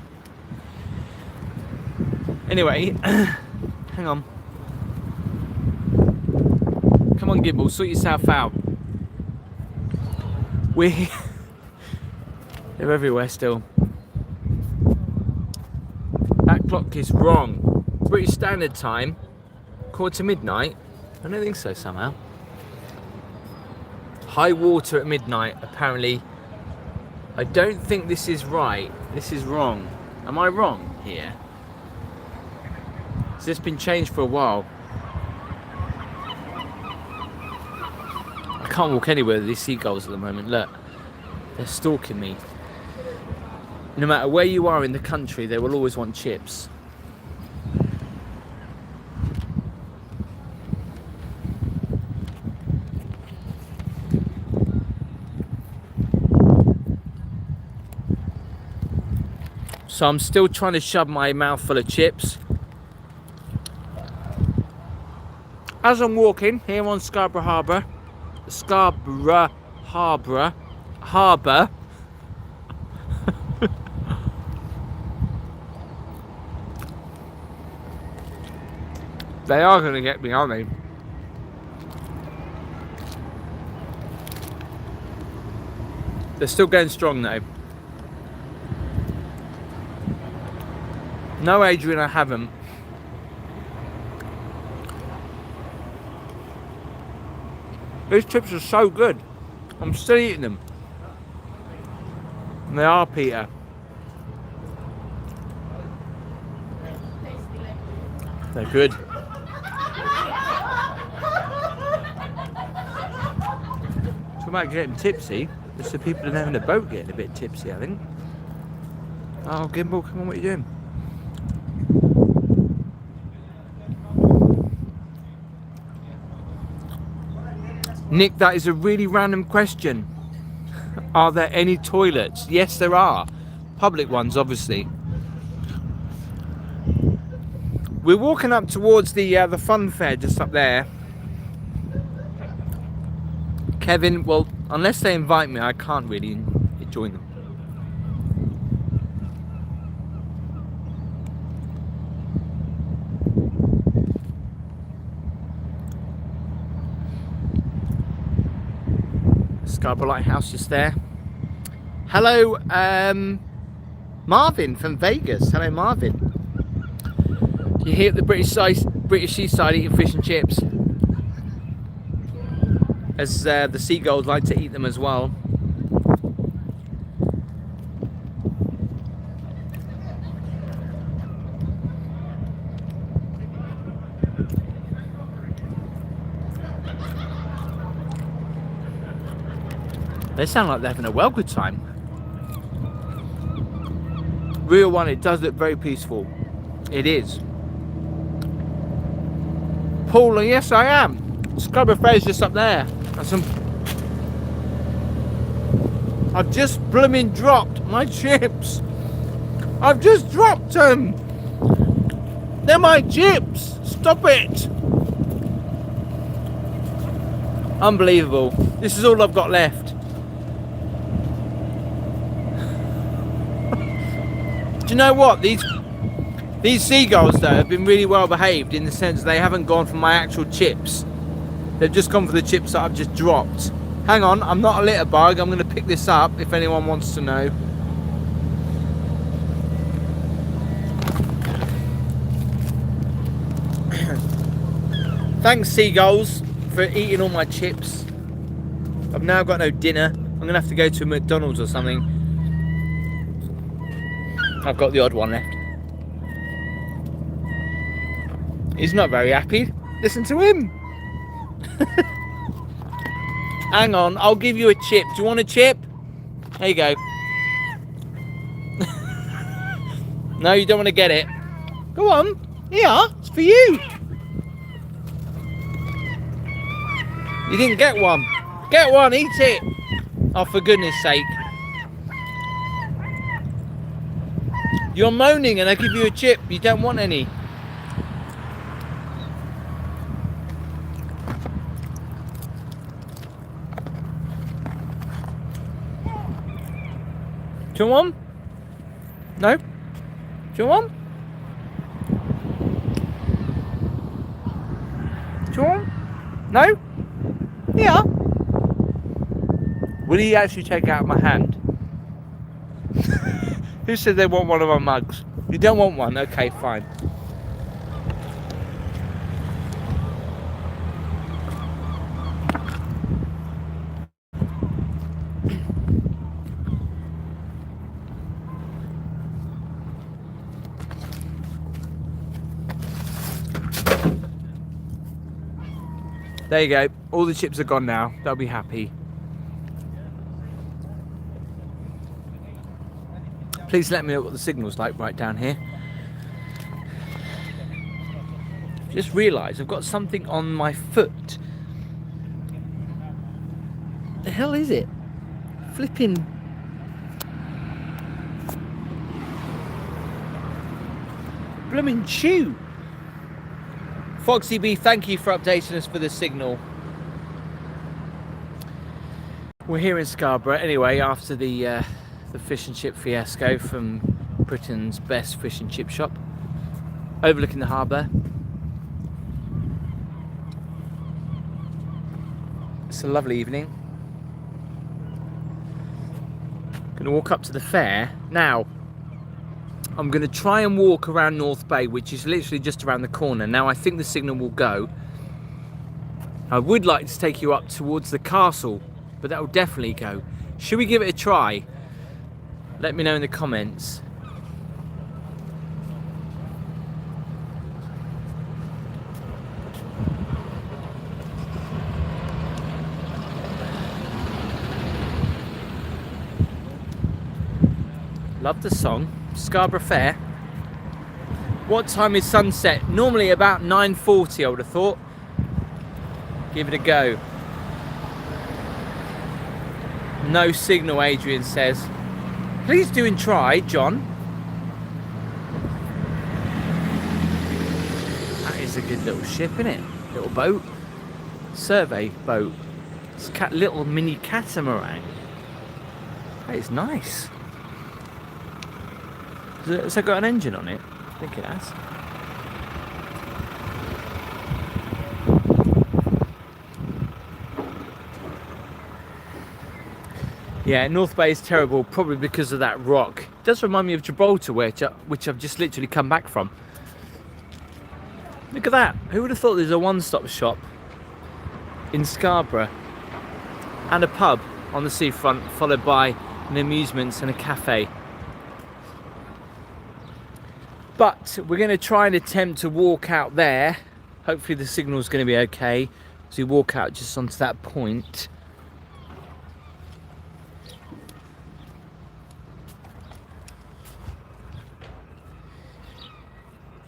Speaker 1: Anyway, hang on. Come on, Gimbal, sort yourself out. They're everywhere still. That clock is wrong. British Standard Time, midnight. I don't think so somehow. High water at midnight, apparently. I don't think this is right. This is wrong. Am I wrong here? Has this been changed for a while? I can't walk anywhere with these seagulls at the moment. Look, they're stalking me. No matter where you are in the country, they will always want chips. So I'm still trying to shove my mouth full of chips. As I'm walking here on Scarborough Harbour, they are going to get me, aren't they? They're still going strong though. No, Adrian, I haven't. These chips are so good. I'm still eating them. And they are, Peter. They're good. Talk about getting tipsy. It's the people that are in the boat getting a bit tipsy, I think. Oh, Gimbal, come on, what are you doing? Nick, that is a really random question. Are there any toilets? Yes, there are. Public ones, obviously. We're walking up towards the fun fair just up there. Kevin, well, unless they invite me, I can't really join them. Scarborough Lighthouse just there. Hello, Marvin from Vegas. Hello, Marvin. You're here at the British seaside eating fish and chips. As the seagulls like to eat them as well. They sound like they're having a well good time. Real one, it does look very peaceful. It is. Paul, and yes I am. Scarborough Fair's just up there. And some... I've just blooming dropped my chips. I've just dropped them. They're my chips. Stop it. Unbelievable. This is all I've got left. Do you know what? These seagulls though have been really well behaved in the sense they haven't gone for my actual chips. They've just gone for the chips that I've just dropped. Hang on, I'm not a litter bug. I'm going to pick this up if anyone wants to know. Thanks seagulls for eating all my chips. I've now got no dinner. I'm going to have to go to a McDonald's or something. I've got the odd one left. He's not very happy. Listen to him. Hang on, I'll give you a chip. Do you want a chip? There you go. No, you don't want to get it. Go on. Here, it's for you. You didn't get one. Get one, eat it. Oh, for goodness sake. You're moaning and I give you a chip. You don't want any. Do you want one? No? Do you want one? Do you want one? No? Yeah. Will he actually take it out of my hand? Who said they want one of my mugs? You don't want one? Okay, fine. There you go. All the chips are gone now. They'll be happy. Please let me know what the signal's like right down here. Just realised I've got something on my foot. The hell is it? Flipping. Blooming chew. Foxy B, thank you for updating us for the signal. We're here in Scarborough anyway after the fish and chip fiasco from Britain's best fish and chip shop, overlooking the harbour. It's a lovely evening. Going to walk up to the fair now. I'm going to try and walk around North Bay, which is literally just around the corner. Now I think the signal will go. I would like to take you up towards the castle, but that will definitely go. Should we give it a try? Let me know in the comments. Love the song. Scarborough Fair. What time is sunset? Normally about 9:40, I would have thought. Give it a go. No signal, Adrian says. Please do and try, John. That is a good little ship, isn't it? Little boat. Survey boat. It's a little mini catamaran. That is nice. Has it got an engine on it? I think it has. Yeah, North Bay is terrible, probably because of that rock. It does remind me of Gibraltar, which I've just literally come back from. Look at that. Who would have thought there's a one-stop shop in Scarborough and a pub on the seafront, followed by an Amusements and a cafe. But we're going to try and attempt to walk out there. Hopefully the signal's going to be okay. So we walk out just onto that point.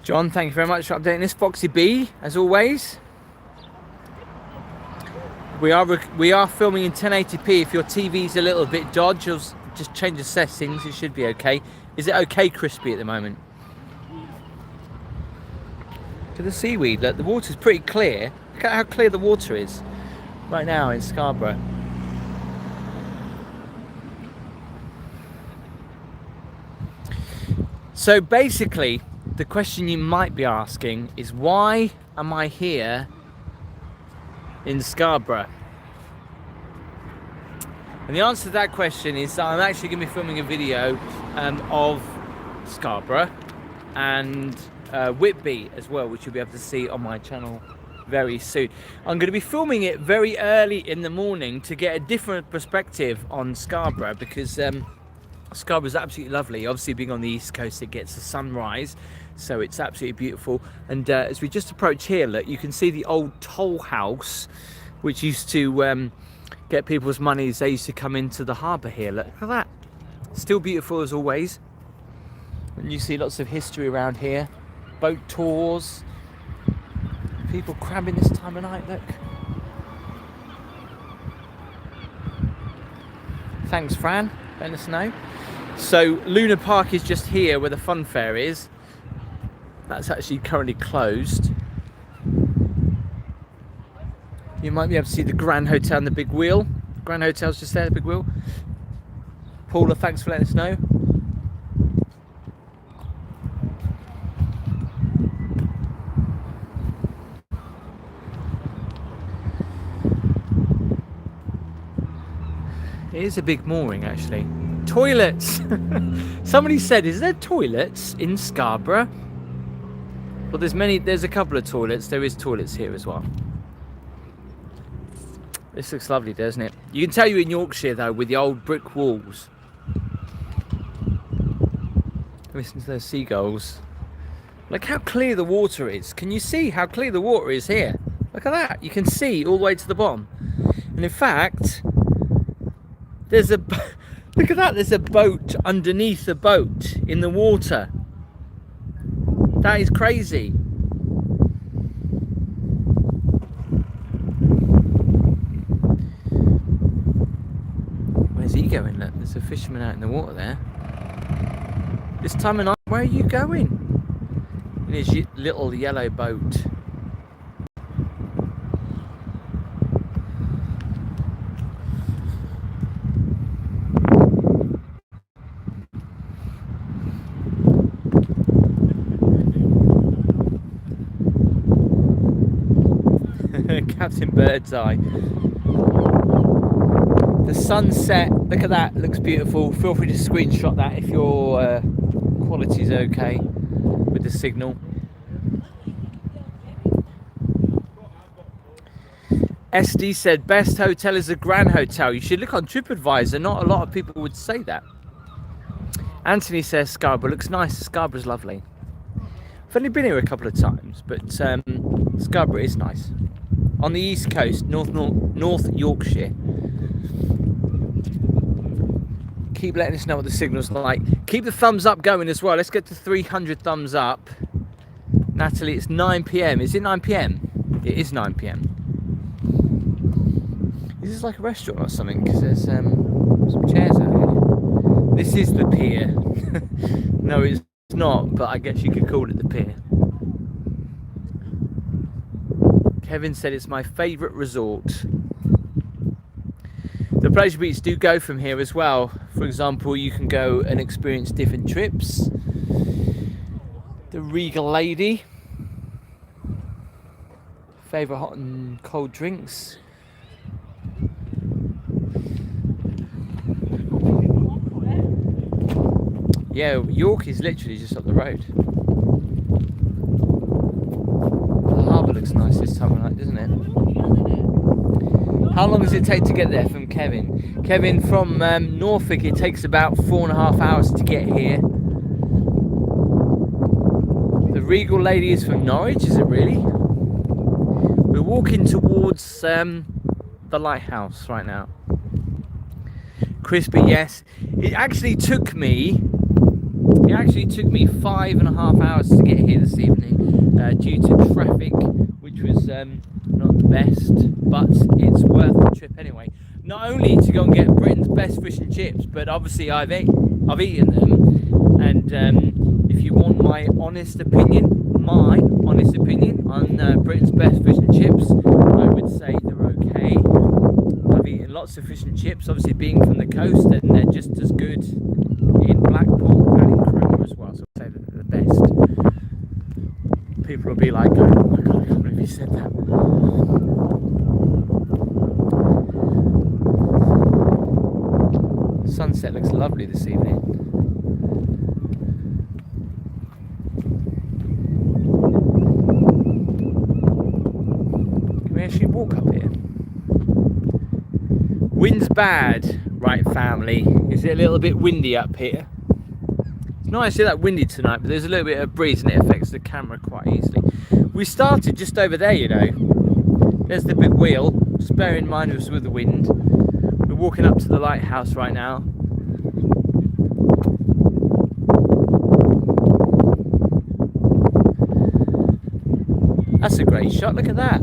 Speaker 1: John, thank you very much for updating this. Foxy B, as always. We are filming in 1080p. If your TV's a little bit dodgy, just change the settings. It should be okay. Is it okay, Crispy, at the moment? To the seaweed. Look, the water's pretty clear. Look at how clear the water is right now in Scarborough. So basically, the question you might be asking is, why am I here in Scarborough? And the answer to that question is I'm actually going to be filming a video of Scarborough and Whitby as well, which you'll be able to see on my channel very soon. I'm going to be filming it very early in the morning to get a different perspective on Scarborough, because Scarborough is absolutely lovely. Obviously, being on the east coast, it gets the sunrise, so it's absolutely beautiful. And as we just approach here, look, you can see the old toll house, which used to get people's money as they used to come into the harbour here. Look at that. Still beautiful as always. And you see lots of history around here. Boat tours. People crabbing this time of night, look. Thanks, Fran. Let us know. So Luna Park is just here where the fun fair is. That's actually currently closed. You might be able to see the Grand Hotel and the big wheel. Grand Hotel's just there, the big wheel. Paula, thanks for letting us know. It is a big mooring, actually. Toilets! Somebody said, is there toilets in Scarborough? Well, there's a couple of toilets. There is toilets here as well. This looks lovely, doesn't it? You can tell you're in Yorkshire, though, with the old brick walls. Listen to those seagulls. Look how clear the water is. Can you see how clear the water is here? Look at that. You can see all the way to the bottom. And in fact, there's a... Look at that. There's a boat underneath the boat in the water. That is crazy. Where's he going? Look, there's a fisherman out in the water there. This time of night, where are you going? In his little yellow boat. Captain Birdseye. The sunset, look at that, looks beautiful. Feel free to screenshot that if your quality is okay with the signal. SD said best hotel is a Grand Hotel. You should look on TripAdvisor. Not a lot of people would say that. Anthony says Scarborough looks nice. Scarborough's lovely. I've only been here a couple of times, but Scarborough is nice. On the east coast, North Yorkshire. Keep letting us know what the signal's like. Keep the thumbs up going as well. Let's get to 300 thumbs up. Natalie, it's 9 p.m. Is it 9 p.m? It is 9 p.m. Is this like a restaurant or something? Because there's some chairs out here. This is the pier. No, it's not, but I guess you could call it the pier. Kevin said it's my favourite resort. The pleasure beats do go from here as well. For example, you can go and experience different trips. The Regal Lady. Favourite hot and cold drinks. Yeah, York is literally just up the road. The harbour looks nice this time of night, doesn't it? How long does it take to get there from Kevin? Kevin, from Norfolk, it takes about 4.5 hours to get here. The Regal Lady is from Norwich, is it really? We're walking towards the lighthouse right now. Crispy, yes. It actually took me 5.5 hours to get here this evening due to traffic, which was Not the best, but it's worth the trip anyway. Not only to go and get Britain's best fish and chips, but obviously I've eaten them, and if you want my honest opinion on Britain's best fish and chips, I would say they're okay. I've eaten lots of fish and chips, obviously being from the coast, and they're just as good in Blackpool and in Cromer as well, so I'd say that they're the best. People will be like, oh my god, I can't believe you said that. Sunset looks lovely this evening. Can we actually walk up here? Wind's bad, right family? Is it a little bit windy up here? It's not actually that windy tonight, but there's a little bit of breeze and it affects the camera quite easily. We started just over there, you know. There's the big wheel. Just bear in mind it was with the wind. We're walking up to the lighthouse right now. That's a great shot, look at that.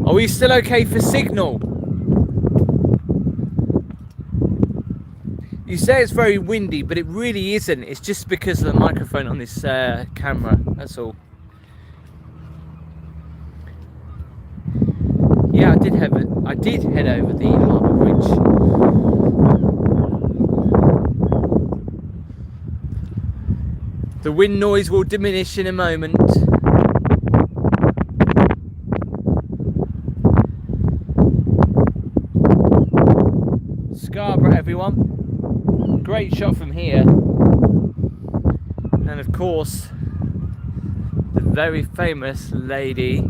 Speaker 1: Are we still okay for signal? You say it's very windy, but it really isn't. It's just because of the microphone on this camera, that's all. Yeah, I did head over the harbour bridge. The wind noise will diminish in a moment. Scarborough, everyone. Great shot from here. And of course, the very famous lady.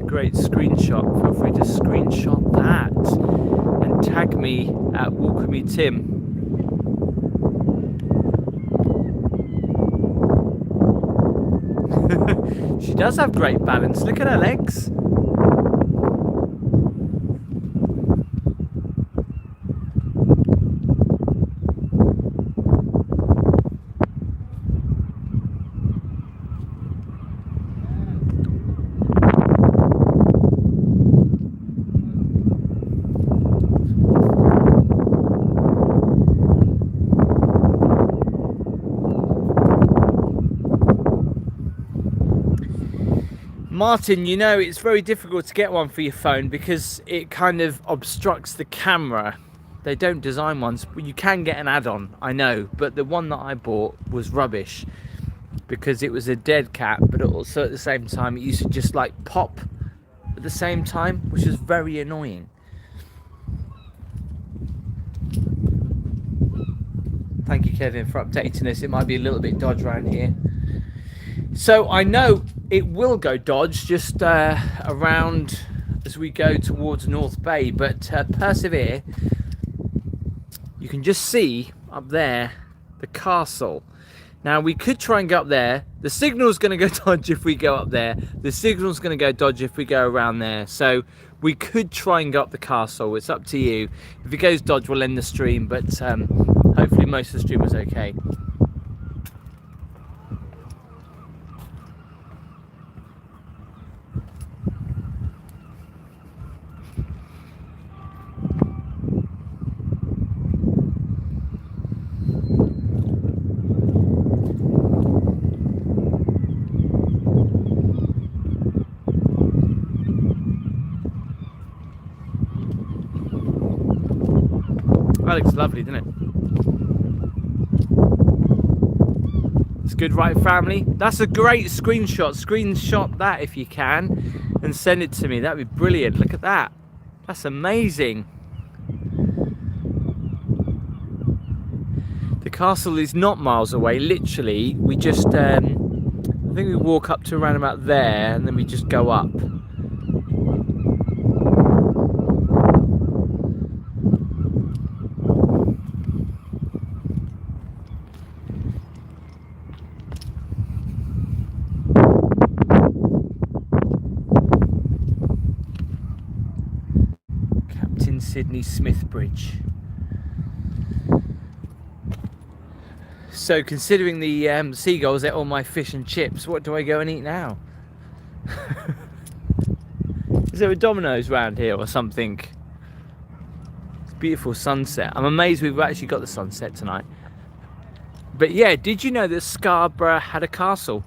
Speaker 1: Great screenshot. Feel free to screenshot that and tag me at WalkerMeTim. She does have great balance. Look at her legs. Martin, you know, it's very difficult to get one for your phone because it kind of obstructs the camera. They don't design ones. You can get an add-on, I know, but the one that I bought was rubbish because it was a dead cat, but also at the same time it used to just like pop at the same time, which is very annoying. Thank you, Kevin, for updating us. It might be a little bit dodgy around here. So I know it will go dodge just around as we go towards North Bay, but persevere. You can just see up there the castle. Now we could try and go up there. The signal's going to go dodge if we go up there. The signal's going to go dodge if we go around there. So we could try and go up the castle. It's up to you. If it goes dodge, we'll end the stream, but hopefully most of the stream was okay. That looks lovely, doesn't it? It's good, right, family? That's a great screenshot. Screenshot that if you can and send it to me. That'd be brilliant. Look at that. That's amazing. The castle is not miles away. Literally, we just, I think we walk up to around about there and then we just go up. Sydney Smith Bridge. So considering the seagulls ate all my fish and chips, what do I go and eat now? Is there a Domino's round here or something? It's a beautiful sunset. I'm amazed we've actually got the sunset tonight. But yeah, did you know that Scarborough had a castle?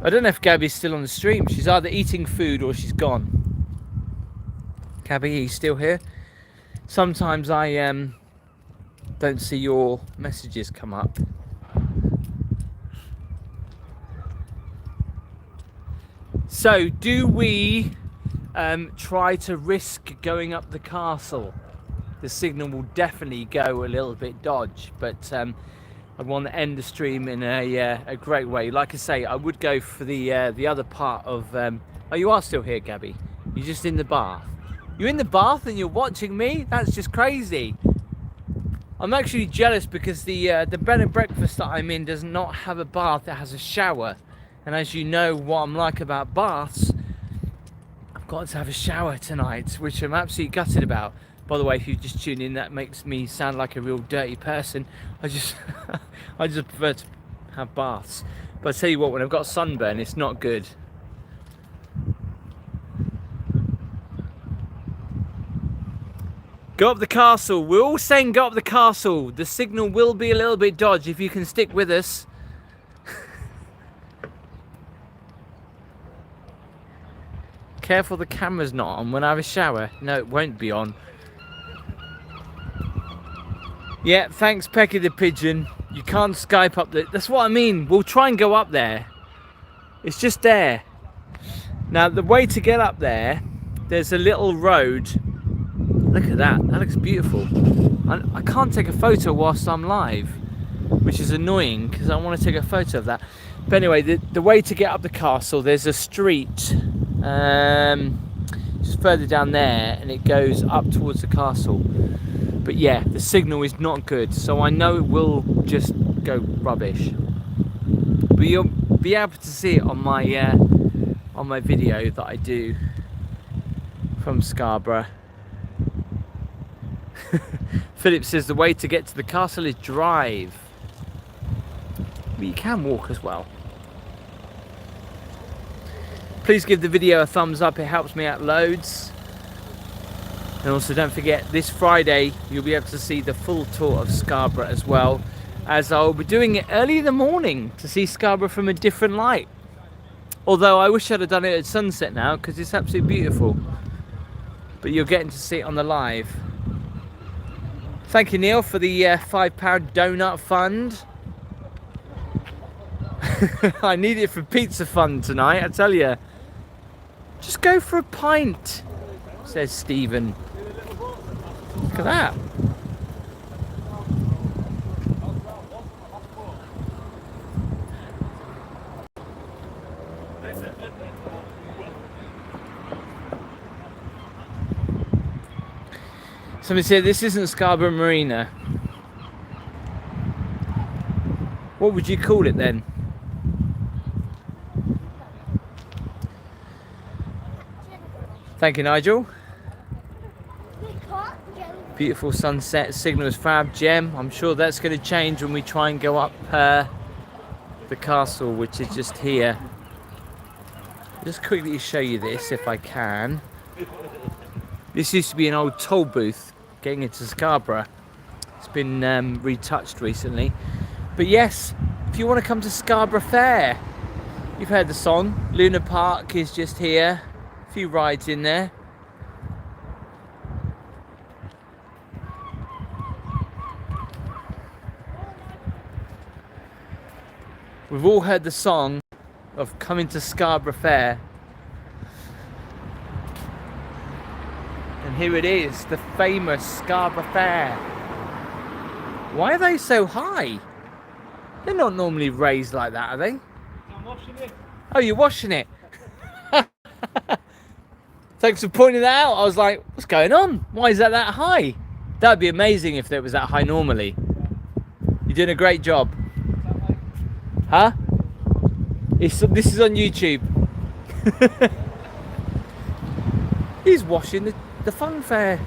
Speaker 1: I don't know if Gabby's still on the stream. She's either eating food or she's gone. Gabby, are you still here? Sometimes I don't see your messages come up. So, do we try to risk going up the castle? The signal will definitely go a little bit dodge, but I want to end the stream in a great way. Like I say, I would go for the other part of... Oh, you are still here, Gabby. You're just in the bath. You're in the bath and you're watching me? That's just crazy. I'm actually jealous because the bed and breakfast that I'm in does not have a bath. It has a shower. And as you know what I'm like about baths, I've got to have a shower tonight, which I'm absolutely gutted about. By the way, if you just tune in, that makes me sound like a real dirty person. I just prefer to have baths. But I tell you what, when I've got sunburn, it's not good. Go up the castle. We're all saying go up the castle. The signal will be a little bit dodgy if you can stick with us. Careful the camera's not on when I have a shower. No, it won't be on. Yeah, thanks Pecky the Pigeon. You can't Skype up the... That's what I mean. We'll try and go up there. It's just there. Now, the way to get up there, there's a little road. Look at that. That looks beautiful. I can't take a photo whilst I'm live, which is annoying because I want to take a photo of that. But anyway, the way to get up the castle, there's a street just further down there and it goes up towards the castle. But yeah, the signal is not good, so I know it will just go rubbish. But you'll be able to see it on my video that I do from Scarborough. Philip says the way to get to the castle is drive. But you can walk as well. Please give the video a thumbs up, it helps me out loads. And also don't forget, this Friday you'll be able to see the full tour of Scarborough as well, as I'll be doing it early in the morning to see Scarborough from a different light. Although I wish I'd have done it at sunset now because it's absolutely beautiful. But you're getting to see it on the live. Thank you, Neil, for the £5 donut fund. I need it for pizza fund tonight, I tell you. Just go for a pint, says Stephen. Look at that. Somebody said this isn't Scarborough Marina. What would you call it then? Thank you, Nigel. Beautiful sunset, signal is fab, Gem. I'm sure that's going to change when we try and go up the castle, which is just here. Just quickly show you this if I can. This used to be an old toll booth getting into Scarborough. It's been retouched recently. But yes, if you want to come to Scarborough Fair, you've heard the song. Luna Park is just here. A few rides in there. We've all heard the song of coming to Scarborough Fair. And here it is, the famous Scarborough Fair. Why are they so high? They're not normally raised like that, are they?
Speaker 3: I'm washing it.
Speaker 1: Oh, you're washing it. Thanks for pointing that out. I was like, what's going on? Why is that high? That'd be amazing if it was that high normally. You're doing a great job. Huh? This is on YouTube. He's washing the fun fair.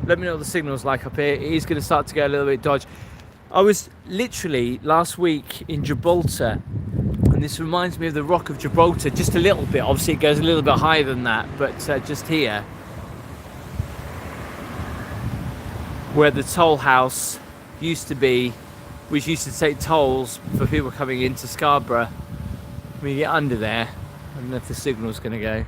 Speaker 1: Let me know what the signal's like up here. It is going to start to go a little bit dodgy. I was literally last week in Gibraltar, and this reminds me of the Rock of Gibraltar just a little bit. Obviously it goes a little bit higher than that, but just here, where the toll house used to be, which used to take tolls for people coming into Scarborough. When you get under there, I don't know if the signal's going to go.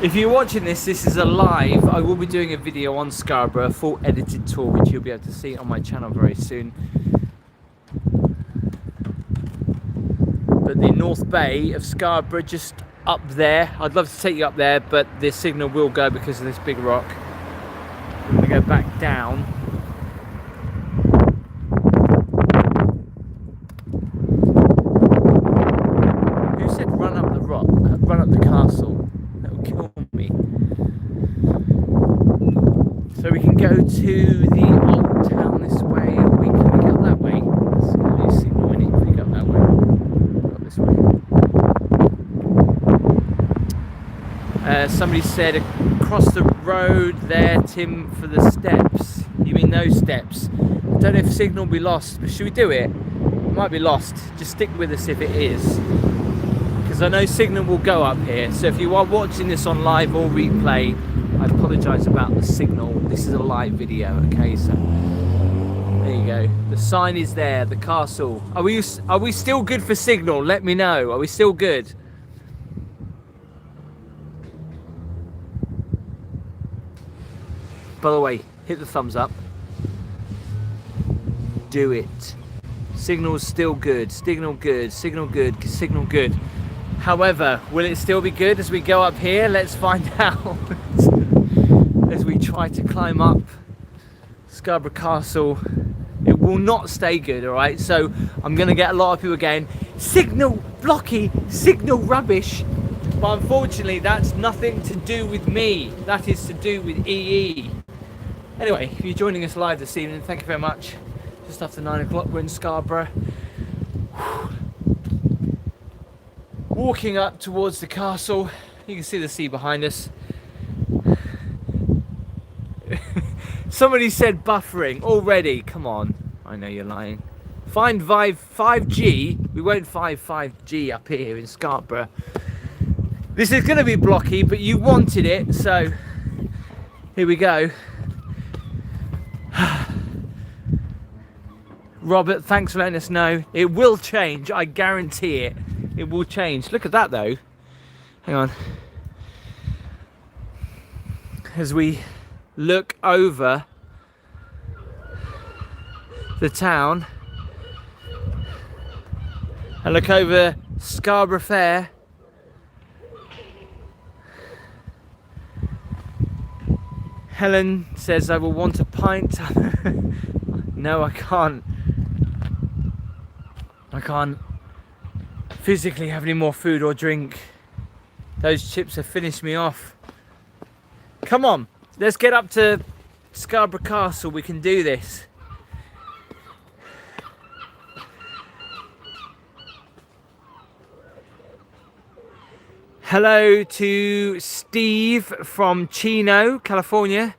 Speaker 1: If you're watching this is a live. I will be doing a video on Scarborough, a full edited tour, which you'll be able to see on my channel very soon. But the North Bay of Scarborough, just up there. I'd love to take you up there, but the signal will go because of this big rock. I'm going to go back down. Who said run up the rock? Run up the castle? That would kill me. So we can go to the old town this way. Can we go that way? Let's go to signal. We need to go that way. Go this way. Somebody said across the road there, Tim, for the steps. You mean those steps? I don't know if signal will be lost, but should we do it? It might be lost. Just stick with us if it is, because I know signal will go up here. So if you are watching this on live or replay, I apologise about the signal. This is a live video, okay? So there you go. The sign is there. The castle. Are we still good for signal? Let me know. Are we still good? By the way, hit the thumbs up. Do it. Signal's still good. Signal good. Signal good. Signal good. However, will it still be good as we go up here? Let's find out. As we try to climb up Scarborough Castle, it will not stay good, all right? So I'm going to get a lot of people going, signal blocky, signal rubbish. But unfortunately, that's nothing to do with me. That is to do with EE. Anyway, if you're joining us live this evening, thank you very much. Just after 9 o'clock, we're in Scarborough. Walking up towards the castle. You can see the sea behind us. Somebody said buffering already. Come on. I know you're lying. Find 5G. We won't find 5G up here in Scarborough. This is going to be blocky, but you wanted it, so here we go. Robert, thanks for letting us know. It will change, I guarantee it. It will change. Look at that though. Hang on. As we look over the town and look over Scarborough Fair. Helen says, I will want a pint. No, I can't. I can't physically have any more food or drink. Those chips have finished me off. Come on, let's get up to Scarborough Castle. We can do this. Hello to Steve from Chino, California.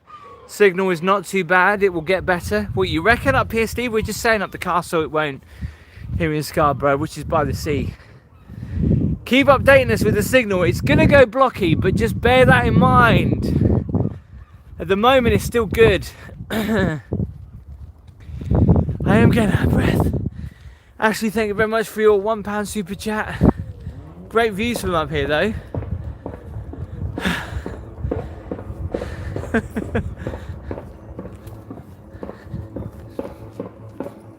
Speaker 1: Signal is not too bad. It will get better. What you reckon up here, Steve? We're just saying up the castle it won't here in Scarborough, which is by the sea. Keep updating us with the signal. It's going to go blocky, but just bear that in mind. At the moment, it's still good. I am getting out of breath. Ashley, thank you very much for your £1 super chat. Great views from up here, though.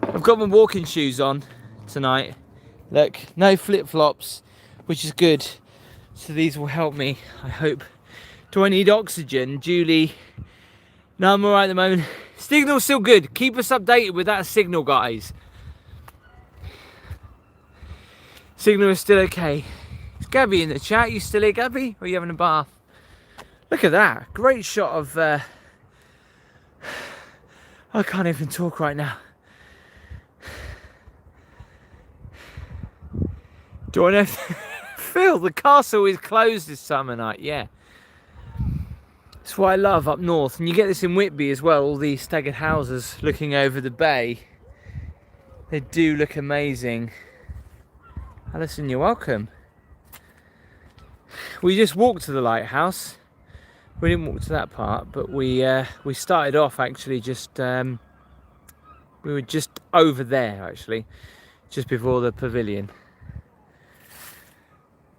Speaker 1: I've got my walking shoes on tonight. Look, no flip-flops, which is good. So these will help me, I hope. Do I need oxygen? Julie. No, I'm alright at the moment. Signal's still good. Keep us updated with that signal, guys. Signal is still okay. Is Gabby in the chat? You still here, Gabby? Or are you having a bath? Look at that. Great shot of... I can't even talk right now. Do you want to... Phil, the castle is closed this summer night, yeah. That's what I love up north. And you get this in Whitby as well, all these staggered houses looking over the bay. They do look amazing. Alison, you're welcome. We just walked to the lighthouse. We didn't walk to that part, but we started off actually just... we were just over there actually, just before the pavilion.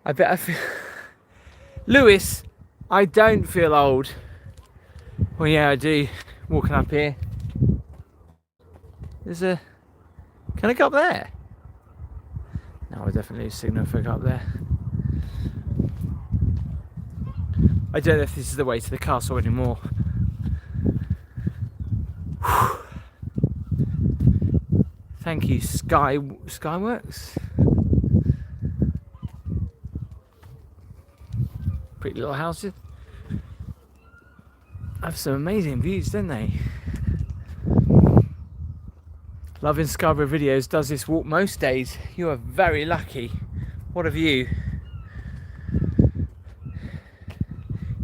Speaker 1: I bet I feel... Lewis, I don't feel old. Well, yeah, I do. Walking up here. There's a... Can I go up there? No, I definitely need a signal if I go up there. I don't know if this is the way to the castle anymore. Whew. Thank you, Skyworks. Pretty little houses. Have some amazing views, don't they? Loving Scarborough Videos does this walk most days. You are very lucky. What a view.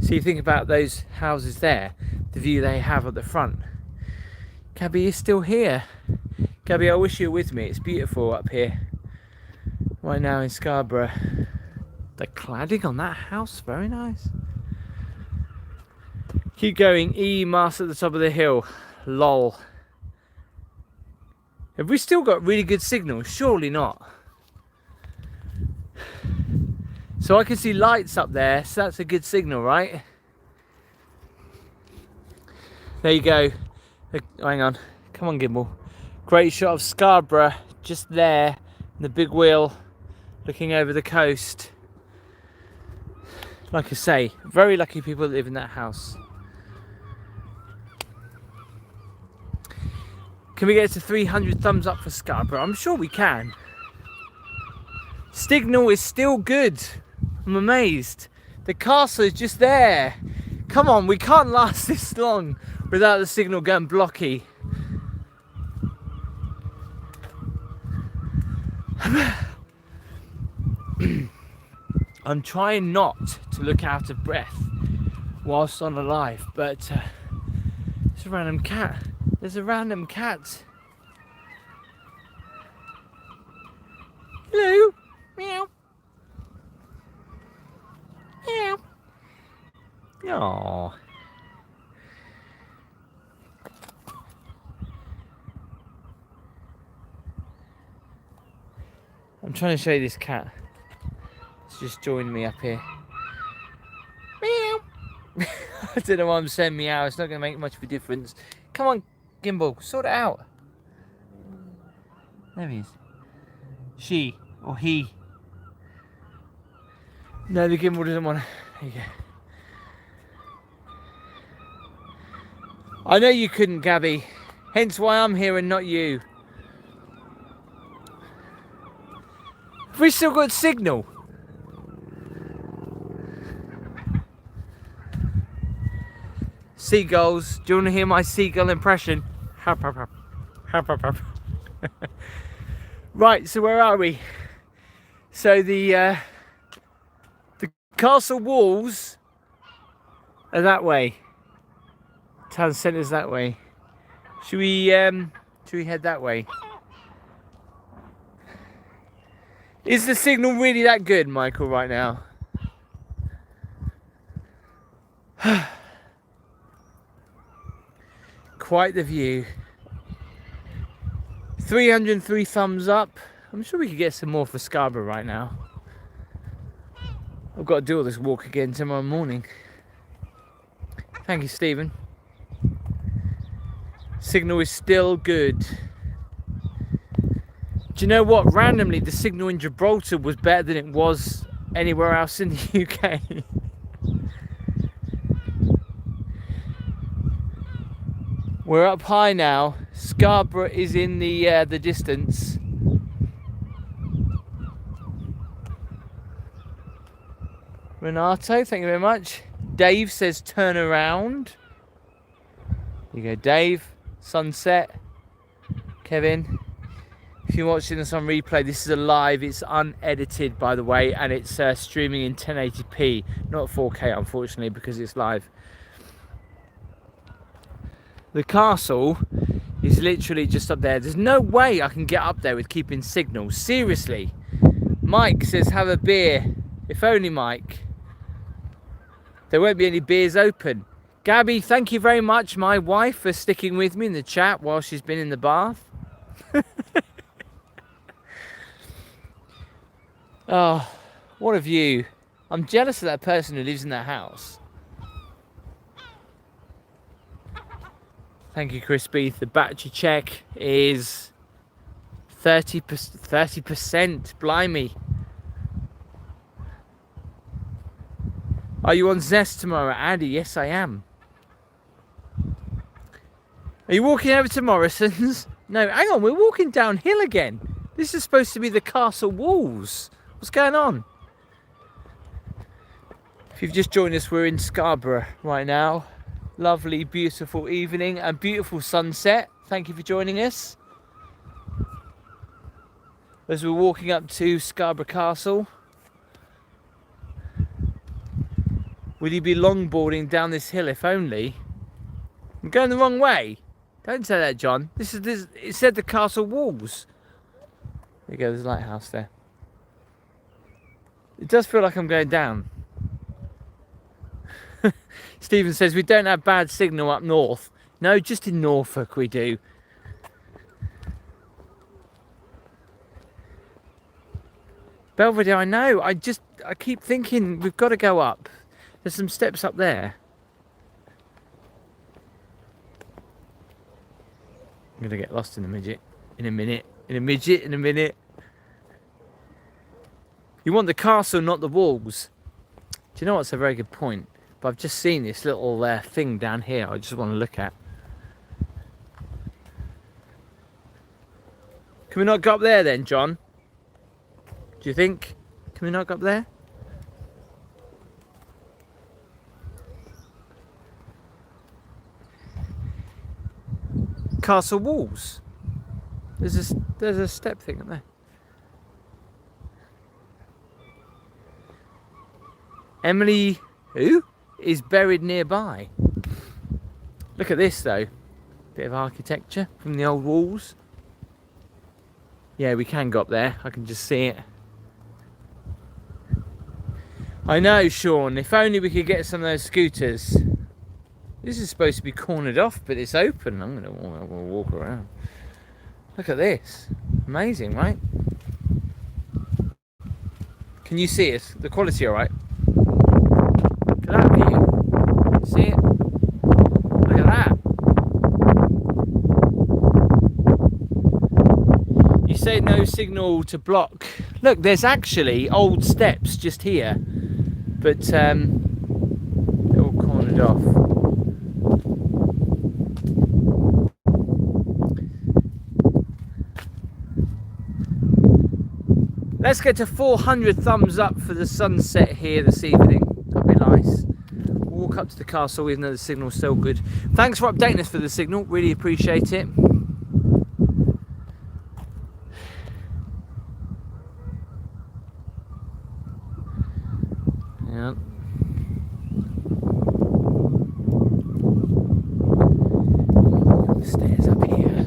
Speaker 1: So you think about those houses there, the view they have at the front. Gabby is still here. Gabby, I wish you were with me. It's beautiful up here. Right now in Scarborough. The cladding on that house, very nice. Keep going, E mast at the top of the hill. Lol. Have we still got really good signal? Surely not. So I can see lights up there, so that's a good signal, right? There you go. Hang on. Come on, gimbal. Great shot of Scarborough, just there. The big wheel looking over the coast. Like I say, very lucky people that live in that house. Can we get to 300 thumbs up for Scarborough? I'm sure we can. Signal is still good. I'm amazed. The castle is just there. Come on, we can't last this long without the signal going blocky. I'm trying not to look out of breath whilst on a live, but there's a random cat. There's a random cat. Hello. Meow. Meow. Aww. I'm trying to show you this cat. It's just joined me up here. Meow. I don't know why I'm saying meow. It's not going to make much of a difference. Come on, gimbal, sort it out. There he is. She or he. No, the gimbal doesn't want to. There you go. I know you couldn't, Gabby. Hence why I'm here and not you. Have we still got signal? Seagulls. Do you want to hear my seagull impression? Hap, hap, hap. Hap, hap, hap. Right, so where are we? So the castle walls are that way. Town centre's that way. Should we head that way? Is the signal really that good, Michael, right now? Quite the view. 303 thumbs up. I'm sure we could get some more for Scarborough right now. I've got to do all this walk again tomorrow morning. Thank you, Stephen. Signal is still good. Do you know what? Randomly, the signal in Gibraltar was better than it was anywhere else in the UK. We're up high now. Scarborough is in the distance. Renato, thank you very much. Dave says turn around. There you go, Dave. Sunset. Kevin, if you're watching this on replay, this is a live. It's unedited, by the way, and it's streaming in 1080p, not 4K, unfortunately, because it's live. The castle is literally just up there. There's no way I can get up there with keeping signal. Seriously. Mike says have a beer. If only, Mike. There won't be any beers open. Gabby, thank you very much, my wife, for sticking with me in the chat while she's been in the bath. Oh, what a view. I'm jealous of that person who lives in that house. Thank you, Chris Beath. The battery check is 30%. Blimey. Are you on Zest tomorrow, Andy? Yes, I am. Are you walking over to Morrison's? No, hang on. We're walking downhill again. This is supposed to be the castle walls. What's going on? If you've just joined us, we're in Scarborough right now. Lovely, beautiful evening and beautiful sunset. Thank you for joining us. As we're walking up to Scarborough Castle. Will you be longboarding down this hill if only? I'm going the wrong way. Don't say that, John. It said the castle walls. There you go, there's a lighthouse there. It does feel like I'm going down. Stephen says we don't have bad signal up north. No, just in Norfolk we do. Belvedere, I know. I keep thinking we've got to go up. There's some steps up there. I'm gonna get lost in a midget. In a minute. You want the castle, not the walls. Do you know what's a very good point? But I've just seen this little thing down here I just want to look at. Can we not go up there then, John? Do you think? Can we not go up there? Castle walls. There's a step thing up there. Emily, who? Is buried nearby. Look at this though. Bit of architecture from the old walls. Yeah, we can go up there. I can just see it. I know, Sean. If only we could get some of those scooters. This is supposed to be cornered off, but it's open. I'm gonna walk around. Look at this. Amazing, right? Can you see it? The quality all right? Look at that view. See it? Look at that. You say no signal to block. Look, there's actually old steps just here, but they're all cornered off. Let's get to 400 thumbs up for the sunset here this evening. That'd be nice. We'll walk up to the castle even though the signal's still good. Thanks for updating us for the signal. Really appreciate it. Yeah. Stairs up here.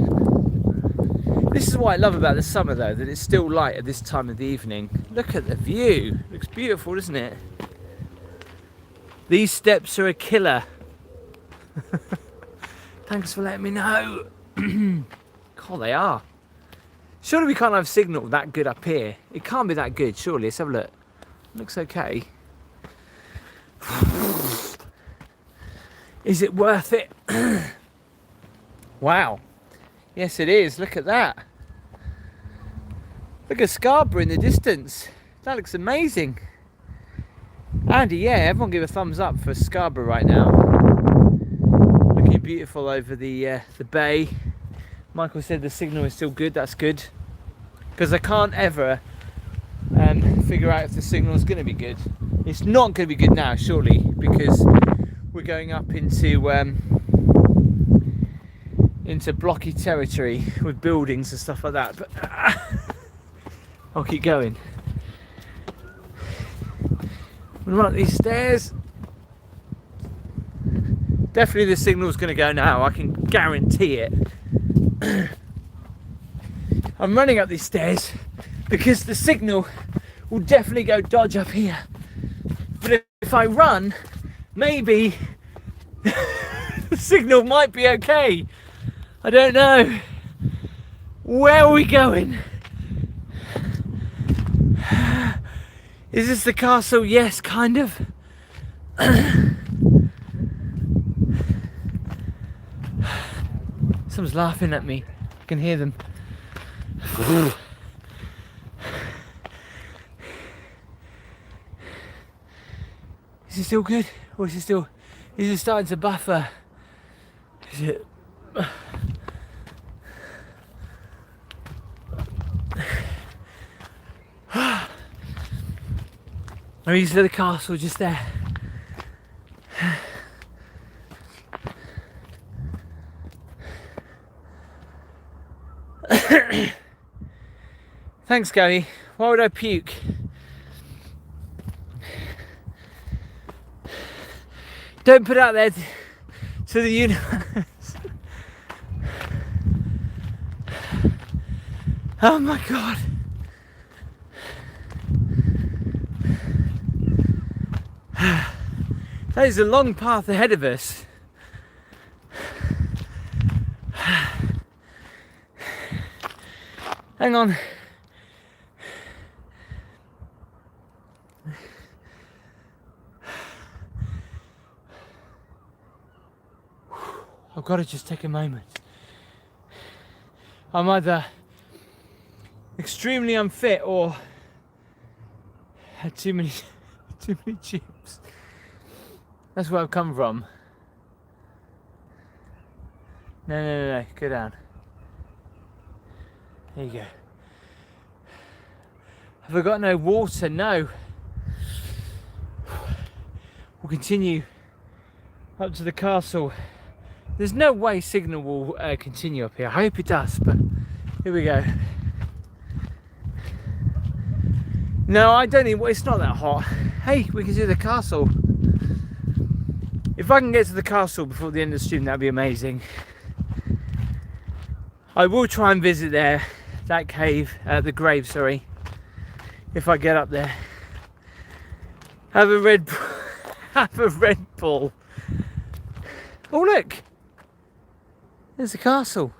Speaker 1: This is what I love about the summer though, that it's still light at this time of the evening. Look at the view. Looks beautiful, doesn't it? These steps are a killer. Thanks for letting me know. God, they are. Surely we can't have signal that good up here. It can't be that good, surely. Let's have a look. Looks okay. Is it worth it? Wow. Yes, it is. Look at that. Look at Scarborough in the distance. That looks amazing. Andy, yeah, everyone give a thumbs up for Scarborough right now. Looking beautiful over the bay. Michael said the signal is still good. That's good. Because I can't ever figure out if the signal is going to be good. It's not going to be good now, surely, because we're going up into blocky territory with buildings and stuff like that. But I'll keep going. We'll run up these stairs. Definitely the signal's going to go now, I can guarantee it. I'm running up these stairs because the signal will definitely go dodge up here. But if I run, maybe the signal might be okay. I don't know. Where are we going? Is this the castle? Yes, kind of. Someone's laughing at me. I can hear them. Is it still good? Or is it starting to buffer? Is it? I'm used to the castle just there. Thanks, Gary. Why would I puke? Don't put it out there to the universe. Oh my God. That is a long path ahead of us. Hang on. I've got to just take a moment. I'm either extremely unfit or had too many chips. That's where I've come from. No, go down. There you go. Have I got no water? No. We'll continue up to the castle. There's no way signal will continue up here. I hope it does, but here we go. No, I don't need. It's not that hot. Hey, we can do the castle. If I can get to the castle before the end of the stream, that'd be amazing. I will try and visit that cave, the grave, sorry. If I get up there, have a Red Bull. Oh look, there's the castle.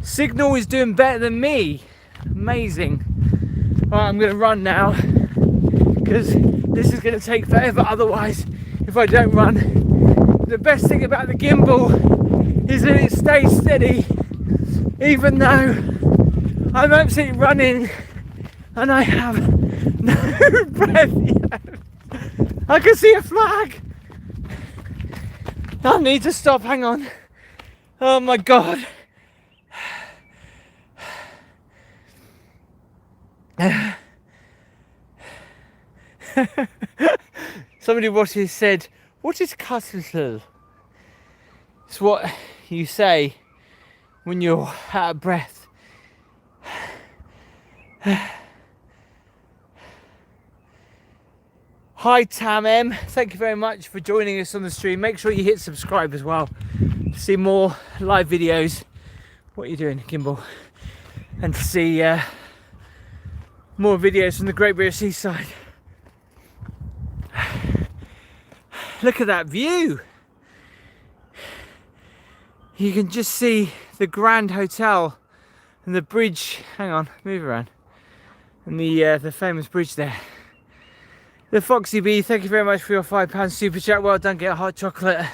Speaker 1: Signal is doing better than me. Amazing. Alright, I'm going to run now because this is going to take forever otherwise if I don't run. The best thing about the gimbal is that it stays steady even though I'm absolutely running and I have no breath yet. I can see a flag. I need to stop, hang on. Oh my God. Somebody watching said, what is castle? It's what you say when you're out of breath. Hi Tam M, thank you very much for joining us on the stream. Make sure you hit subscribe as well to see more live videos. What are you doing, gimbal? And to see more videos from the Great British Seaside. Look at that view. You can just see the Grand Hotel and the bridge. Hang on, move around. And the famous bridge there. The Foxy Bee, thank you very much for your £5 super chat. Well done, get a hot chocolate.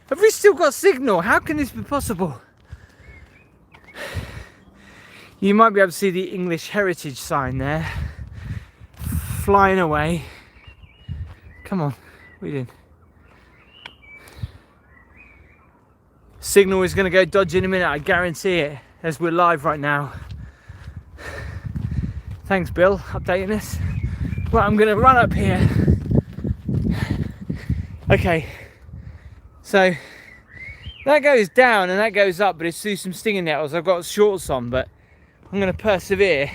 Speaker 1: Have we still got signal? How can this be possible? You might be able to see the English heritage sign there. Flying away. Come on, what are you doing? Signal is going to go dodgy in a minute, I guarantee it, as we're live right now. Thanks, Bill, updating us. Right, I'm gonna run up here. Okay, so that goes down and that goes up, but it's through some stinging nettles. I've got shorts on, but I'm gonna persevere.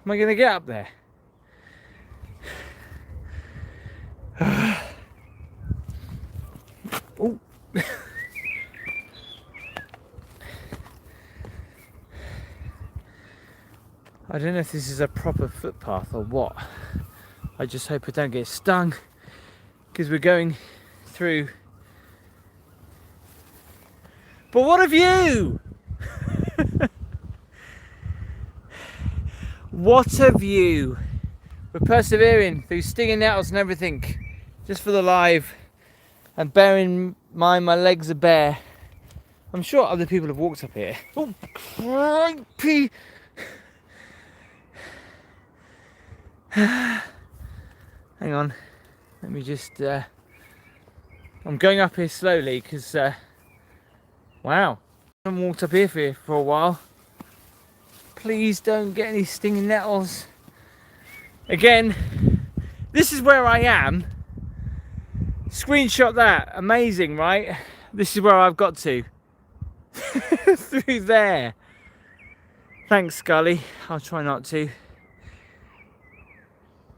Speaker 1: Am I gonna get up there? Oh. I don't know if this is a proper footpath or what. I just hope I don't get stung, because we're going through. But what of you? What of you? We're persevering through stinging nettles and everything, just for the live. And bear in mind, my legs are bare. I'm sure other people have walked up here. Oh, crikey! Hang on, let me just. I'm going up here slowly because. Wow, I haven't walked up here for a while. Please don't get any stinging nettles. Again, this is where I am. Screenshot that. Amazing, right? This is where I've got to. Through there. Thanks, Scully. I'll try not to.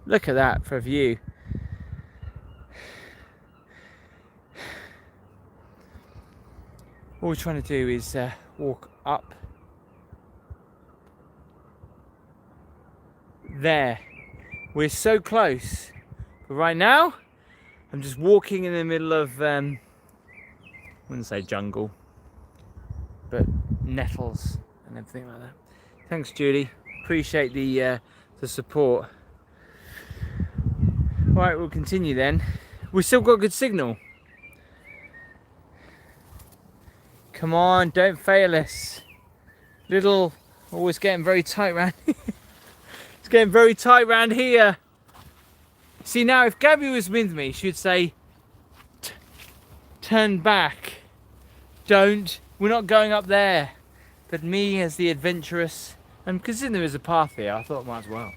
Speaker 1: Look at that for a view. All we're trying to do is walk up. There. We're so close. But right now, I'm just walking in the middle of, I wouldn't say jungle, but nettles and everything like that. Thanks, Judy. Appreciate the support. Right, we'll continue then. We've still got good signal. Come on, don't fail us. Little, always getting very tight round. It's getting very tight round here. See, now if Gabby was with me, she'd say, turn back. Don't, we're not going up there. But me as the adventurous, and considering there is a path here, I thought might as well.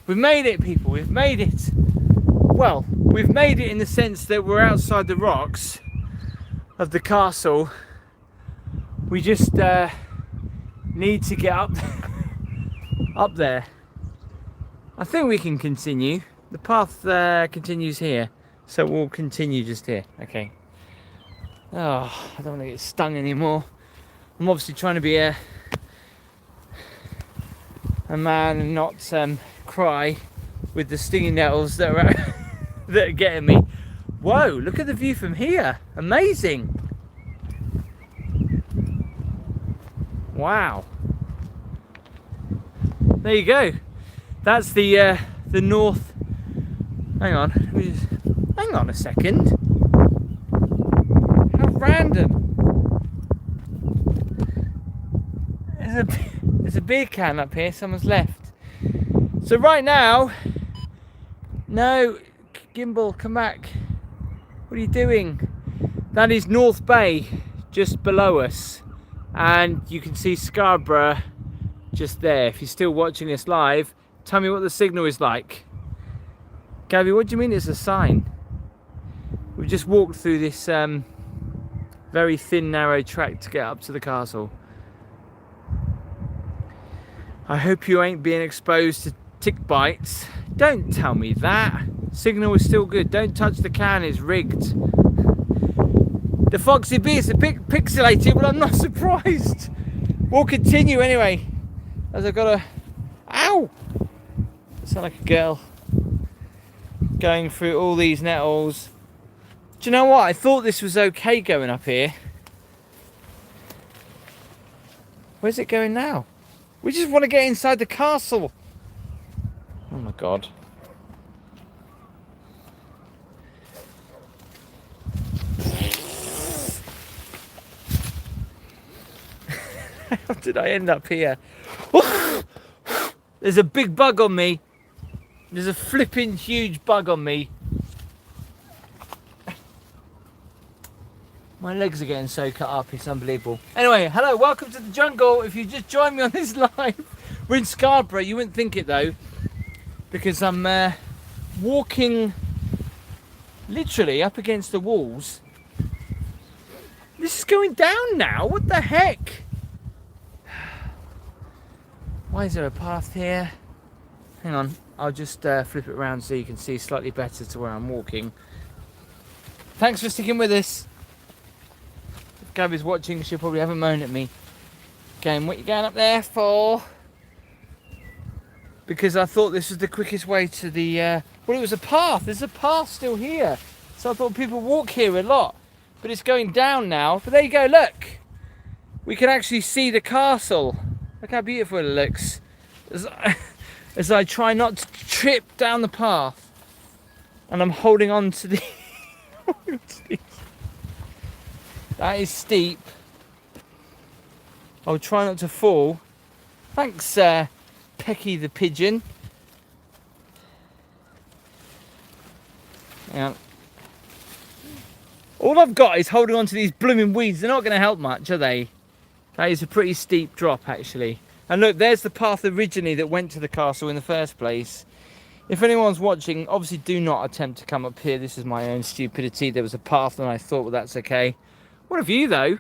Speaker 1: We've made it, people, we've made it. Well, we've made it in the sense that we're outside the rocks of the castle. We just need to get up, up there. I think we can continue. The path continues here, so we'll continue just here. Okay. Oh, I don't want to get stung anymore. I'm obviously trying to be a man and not cry with the stinging nettles that are that are getting me. Whoa, look at the view from here. Amazing. Wow. There you go. That's the north. Hang on. Let me just, hang on a second. How random. There's a beer can up here. Someone's left. So right now, no, Gimbal, come back. What are you doing? That is North Bay, just below us, and you can see Scarborough just there. If you're still watching this live, tell me what the signal is like. Gabby, what do you mean it's a sign? We've just walked through this very thin, narrow track to get up to the castle. I hope you ain't being exposed to tick bites. Don't tell me that. Signal is still good. Don't touch the can, it's rigged. The Foxy Bee is a bit pixelated, but I'm not surprised. We'll continue anyway. As I've got a... Ow! I sound like a girl. Going through all these nettles. Do you know what? I thought this was okay going up here. Where's it going now? We just want to get inside the castle. Oh my god. How did I end up here? There's a big bug on me. There's a flipping huge bug on me. My legs are getting so cut up, it's unbelievable. Anyway, hello, welcome to the jungle. If you just joined me on this live, we're in Scarborough. You wouldn't think it though, because I'm walking literally up against the walls. This is going down now, what the heck? Why is there a path here? Hang on, I'll just flip it around so you can see slightly better to where I'm walking. Thanks for sticking with us. If Gabby's watching, she'll probably have a moan at me. Going, what you going up there for? Because I thought this was the quickest way to the, well, it was a path. There's a path still here. So I thought people walk here a lot. But it's going down now. But there you go, look. We can actually see the castle. Look how beautiful it looks. As I try not to trip down the path. And I'm holding on to the... That is steep. I'll try not to fall. Thanks, Pecky the pigeon. Yeah. All I've got is holding on to these blooming weeds. They're not going to help much, are they? That is a pretty steep drop, actually. And look, there's the path originally that went to the castle in the first place. If anyone's watching, obviously do not attempt to come up here. This is my own stupidity. There was a path and I thought, well, that's okay. What a view, though.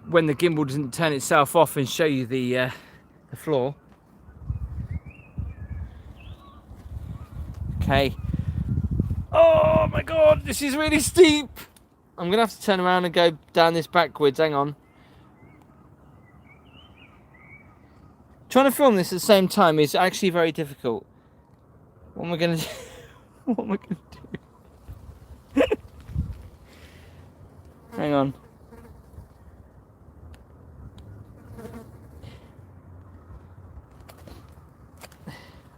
Speaker 1: When the gimbal doesn't turn itself off and show you the floor. Okay. Oh my god, this is really steep. I'm gonna have to turn around and go down this backwards. Hang on. Trying to film this at the same time is actually very difficult. What am I gonna do? What am I gonna do? Hang on.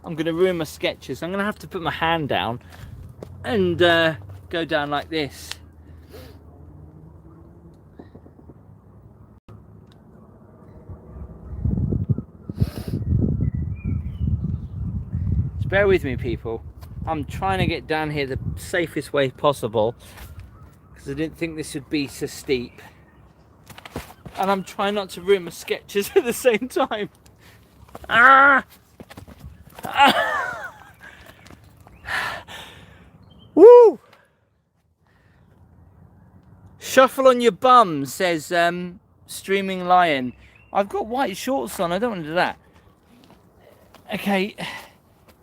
Speaker 1: I'm going to ruin my sketches. I'm going to have to put my hand down and go down like this. Just bear with me, people. I'm trying to get down here the safest way possible because I didn't think this would be so steep. And I'm trying not to ruin my sketches at the same time. Ah! Woo! Shuffle on your bum, says Streaming Lion. I've got white shorts on, I don't want to do that. Okay,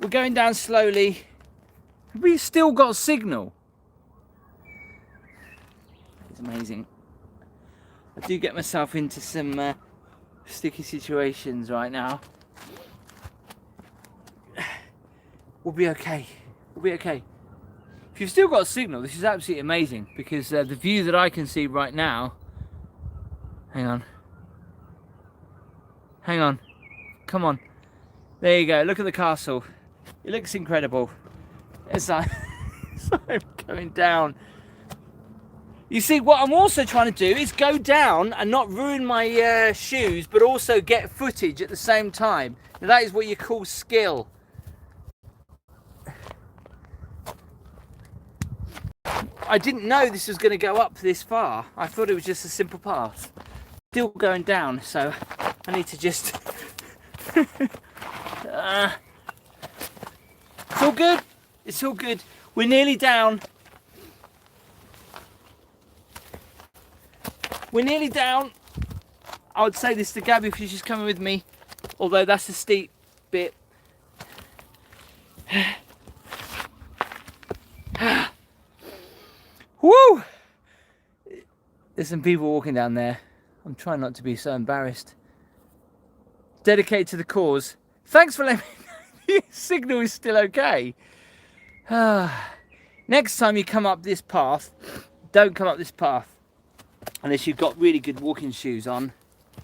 Speaker 1: we're going down slowly. We've still got signal. It's amazing. I do get myself into some sticky situations right now. We'll be okay. We'll be okay. If you've still got a signal, this is absolutely amazing because the view that I can see right now. Hang on. Hang on. Come on. There you go. Look at the castle. It looks incredible. As I'm going down. You see, what I'm also trying to do is go down and not ruin my shoes, but also get footage at the same time. Now, that is what you call skill. I didn't know this was going to go up this far. I thought it was just a simple path. Still going down, so I need to just... It's all good. It's all good. We're nearly down. We're nearly down. I would say this to Gabby if she's just coming with me. Although that's a steep bit. Woo! There's some people walking down there. I'm trying not to be so embarrassed. Dedicated to the cause. Thanks for letting me know the signal is still okay. Next time you come up this path, don't come up this path unless you've got really good walking shoes on,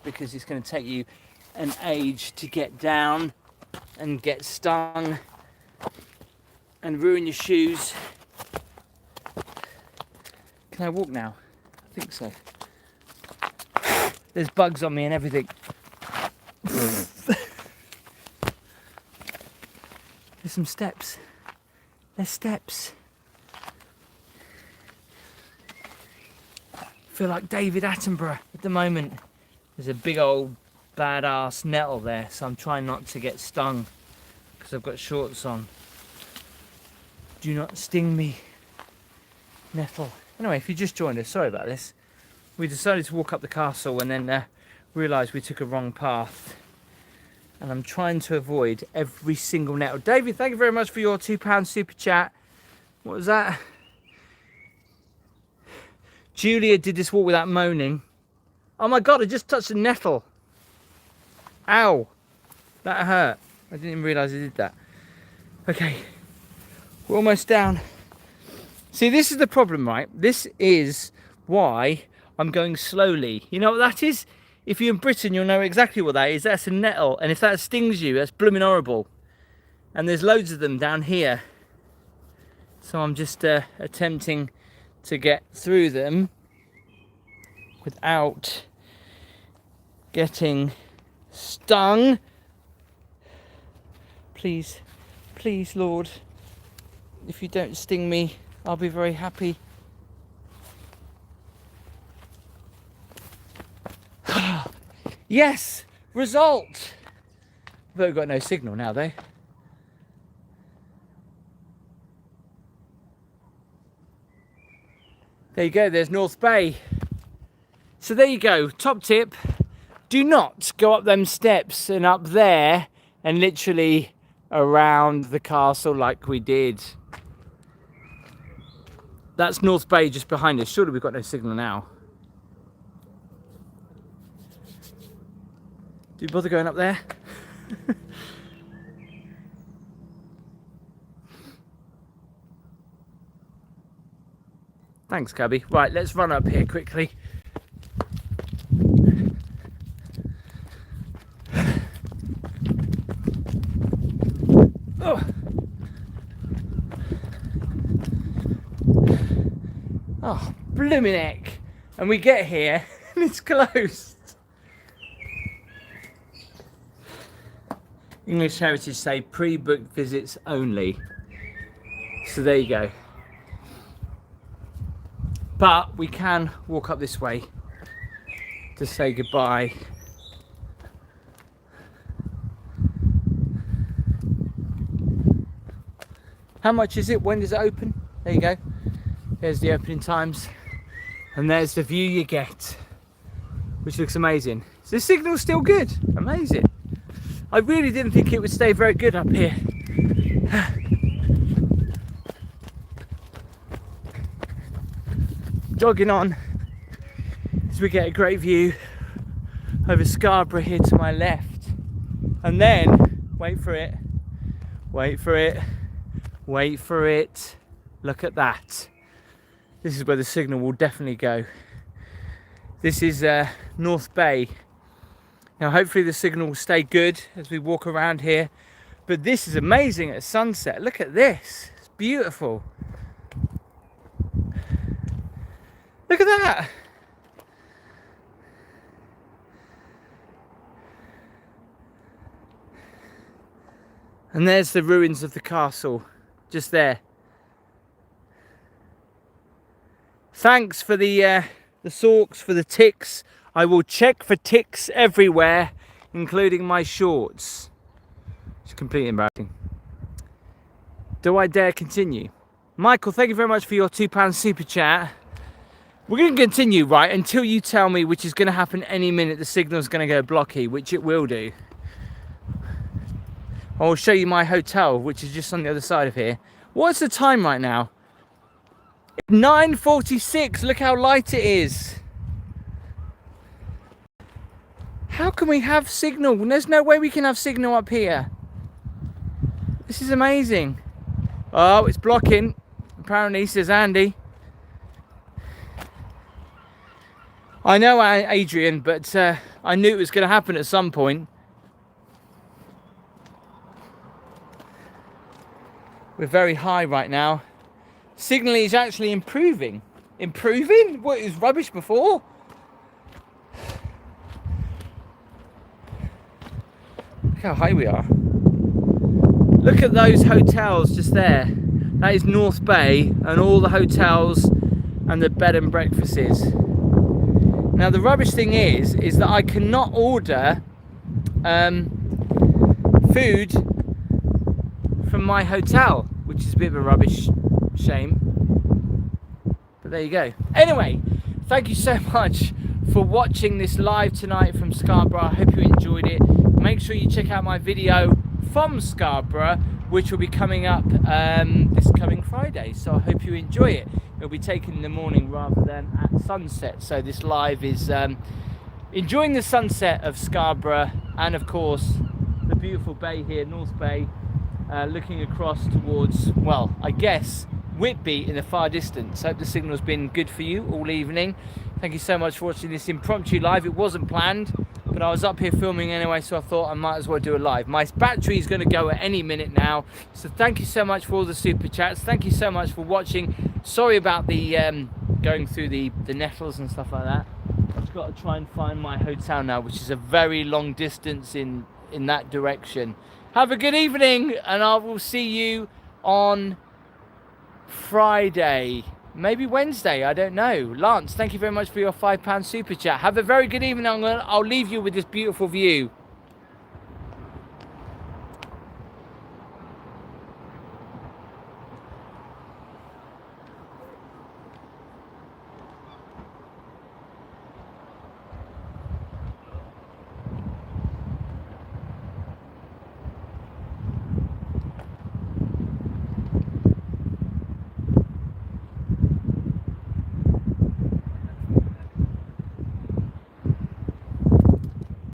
Speaker 1: because it's going to take you an age to get down and get stung and ruin your shoes. Can I walk now? I think so. There's bugs on me and everything. There's some steps. There's steps. feel like David Attenborough at the moment. There's a big old badass nettle there, so I'm trying not to get stung because I've got shorts on. Do not sting me, nettle. Anyway, if you just joined us, sorry about this. We decided to walk up the castle and then realised we took a wrong path. And I'm trying to avoid every single nettle. David, thank you very much for your £2 super chat. What was that? Julia did this walk without moaning. Oh my God, I just touched a nettle. Ow. That hurt. I didn't even realise I did that. Okay. We're almost down. See, this is the problem, right? This is why I'm going slowly. You know what that is? If you're in Britain, you'll know exactly what that is. That's a nettle. And if that stings you, that's blooming horrible. And there's loads of them down here. So I'm just attempting to get through them without getting stung. Please, please, Lord, if you don't sting me, I'll be very happy. Yes, result. But we've got no signal now, though. There you go, there's North Bay. So there you go, top tip. Do not go up them steps and up there and literally around the castle like we did. That's North Bay just behind us. Surely we've got no signal now. Do you bother going up there? Thanks, Cabby. Right, let's run up here quickly. Oh, oh, blooming heck. And we get here and it's closed. English Heritage say pre-booked visits only. So there you go. But we can walk up this way to say goodbye. How much is it? When does it open? There you go. There's the opening times. And there's the view you get, which looks amazing. So the signal's still good. Amazing. I really didn't think it would stay very good up here. Jogging on as we get a great view over Scarborough here to my left. And then, wait for it, wait for it, wait for it. Look at that. This is where the signal will definitely go. This is North Bay. Now hopefully the signal will stay good as we walk around here. But this is amazing at sunset. Look at this. It's beautiful. Look at that. And there's the ruins of the castle, just there. Thanks for the stalks, for the ticks. I will check for ticks everywhere, including my shorts. It's completely embarrassing. Do I dare continue? Michael, thank you very much for your £2 super chat. We're going to continue, right, until you tell me, which is going to happen any minute, the signal's going to go blocky, which it will do. I'll show you my hotel, which is just on the other side of here. What's the time right now? It's 9:46. Look how light it is. How can we have signal? There's no way we can have signal up here. This is amazing. Oh, it's blocking. Apparently, says Andy. I know, Adrian, but I knew it was going to happen at some point. We're very high right now. Signalling is actually improving. Improving? What, it was rubbish before? Look how high we are. Look at those hotels just there. That is North Bay and all the hotels and the bed and breakfasts. Now the rubbish thing is that I cannot order food from my hotel, which is a bit of a rubbish shame. But there you go. Anyway, thank you so much for watching this live tonight from Scarborough. I hope you enjoyed it. Make sure you check out my video from Scarborough, which will be coming up this coming Friday. So I hope you enjoy it. It'll be taken in the morning rather than at sunset. So this live is enjoying the sunset of Scarborough, and of course the beautiful bay here, North Bay, looking across towards, well, I guess Whitby in the far distance. Hope the signal's been good for you all evening. Thank you so much for watching this impromptu live. It wasn't planned, but I was up here filming anyway, so I thought I might as well do a live. My battery is going to go at any minute now, so thank you so much for all the super chats. Thank you so much for watching. Sorry about the going through the nettles and stuff like that. I've just got to try and find my hotel now, which is a very long distance in that direction. Have a good evening, and I will see you on Friday, maybe Wednesday, I don't know. Lance, thank you very much for your £5 super chat. Have a very good evening. I'll leave you with this beautiful view.